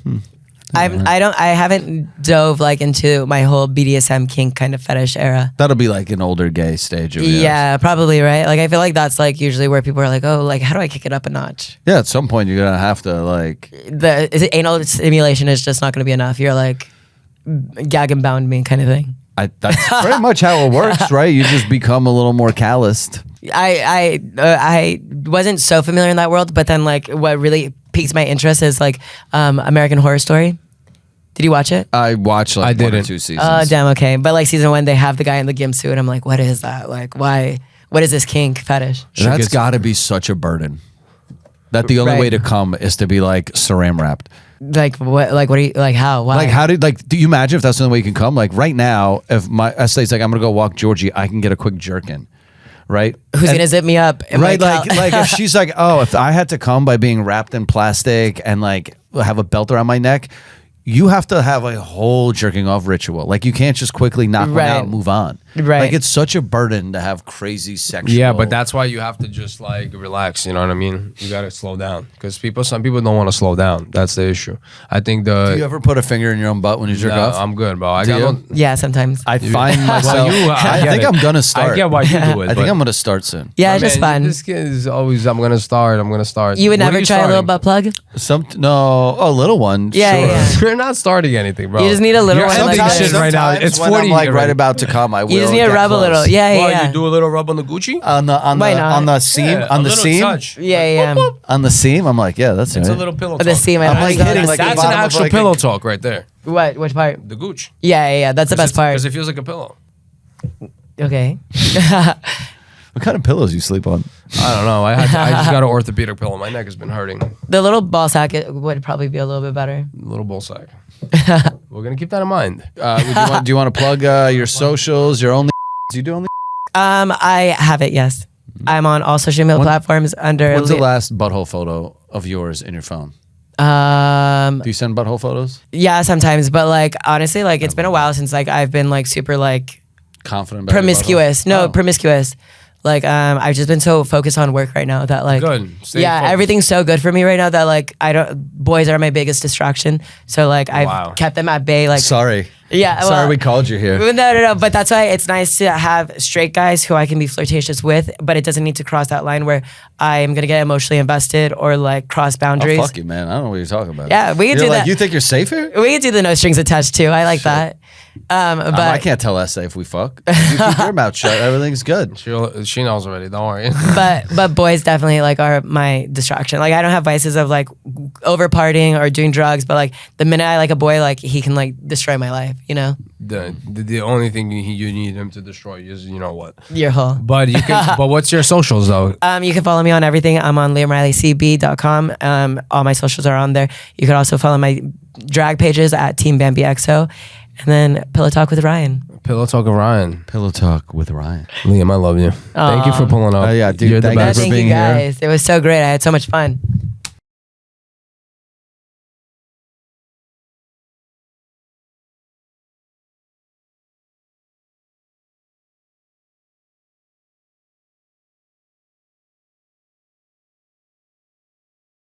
I haven't dove like into my whole BDSM kink kind of fetish era. That'll be like an older gay stage of yours. Yeah, probably, right? Like I feel like that's like usually where people are like, oh, like how do I kick it up a notch? Yeah, at some point you're gonna have to like Is it anal stimulation is just not going to be enough. You're like gag and bound me kind of thing. that's pretty much how it works, right? You just become a little more calloused. I wasn't so familiar in that world, but then like what really piques my interest is like American Horror Story. Did you watch it? I watched like I one or didn't. 2 seasons. Oh, damn, okay. But like season 1, they have the guy in the gimp suit. I'm like, what is that? Like, why? What is this kink fetish? That's gets- got to be such a burden. That the only Right. way to come is to be like saran wrapped. Like what? Like what are you? Like how? Why? Like how do you imagine if that's the only way you can come? Like right now, if my essays like I'm gonna go walk Georgie, I can get a quick jerkin, right? Who's And- gonna zip me up? Am I Right, like if she's like, oh, if I had to come by being wrapped in plastic and like have a belt around my neck, you have to have a whole jerking off ritual. Like you can't just quickly knock one out Right. and move on. Right. Like it's such a burden to have crazy sexual. Yeah, but that's why you have to just like relax. You know what I mean? You got to slow down because some people don't want to slow down. That's the issue. I think Do you ever put a finger in your own butt when you jerk No, off? I'm good, bro. I Do got you? yeah, sometimes. I find myself. Well, I get think it. I'm gonna start. I get why you do it. I but- think I'm gonna start soon. Yeah, But it's just man, fun. This kid is always. I'm gonna start. You would What are never try a little starting? butt plug? A little one. Yeah, sure. yeah. You're not starting anything, bro. You just need a little You're one, ending like shit that. right now. Sometimes It's when 40. I'm like already. right about to come. I will. You just need to get rub a close. little. Yeah, Well, yeah. you do a little rub on the Gucci. On Why not? the seam Yeah, on a the little seam touch. Yeah, yeah. on the seam. I'm like, yeah, that's It's right. a little pillow The talk. seam. I'm like hitting like the That's an bottom of actual like pillow talk right there. What? Which part? The gooch. Yeah. That's the best part. Because it feels like a pillow. Okay. What kind of pillows you sleep on? I don't know. I just got an orthopedic pillow. My neck has been hurting. A The little ball sack would probably be a little bit better. little bull sack. We're gonna keep that in mind. Do you want to plug your socials? Your only? Do you do only? I have it. Yes, I'm on all social media platforms under. When's the last butthole photo of yours in your phone? Do you send butthole photos? Yeah, sometimes, but like honestly, like it's been a while since like I've been like super like Confident about your promiscuous. butthole? No, Oh. promiscuous. Like I've just been so focused on work right now that like Good. Stay yeah, focused. everything's so good for me right now that like boys are my biggest distraction. So like I've Wow. kept them at bay. Like Sorry. yeah, Sorry well, we called you here. No. But that's why it's nice to have straight guys who I can be flirtatious with, but it doesn't need to cross that line where I am gonna get emotionally invested or like cross Oh, boundaries. fuck you, man. I don't know what you're talking about. Yeah, we can You're do like, that. You think you're safe here? We can do the no strings attached too. I like that. But I can't tell SA if we fuck. You keep your mouth shut. Everything's good. She knows already. Don't worry. but boys definitely like are my distraction. Like I don't have vices of like over partying or doing drugs, but like the minute I like a boy, like he can like destroy my life. You know, the only thing you need him to destroy is you know what. your whole. But you can. But what's your socials though? You can follow me on everything. I'm on liamrileycb.com. All my socials are on there. You can also follow my drag pages at Team Bambi XO. And then Pillow Talk with Ryan. Pillow Talk of Ryan. Pillow Talk with Ryan. Liam, I love you. Thank you for pulling up. Oh, yeah, dude, You're the thank you best. for Thank being you here. guys. It was so great. I had so much fun.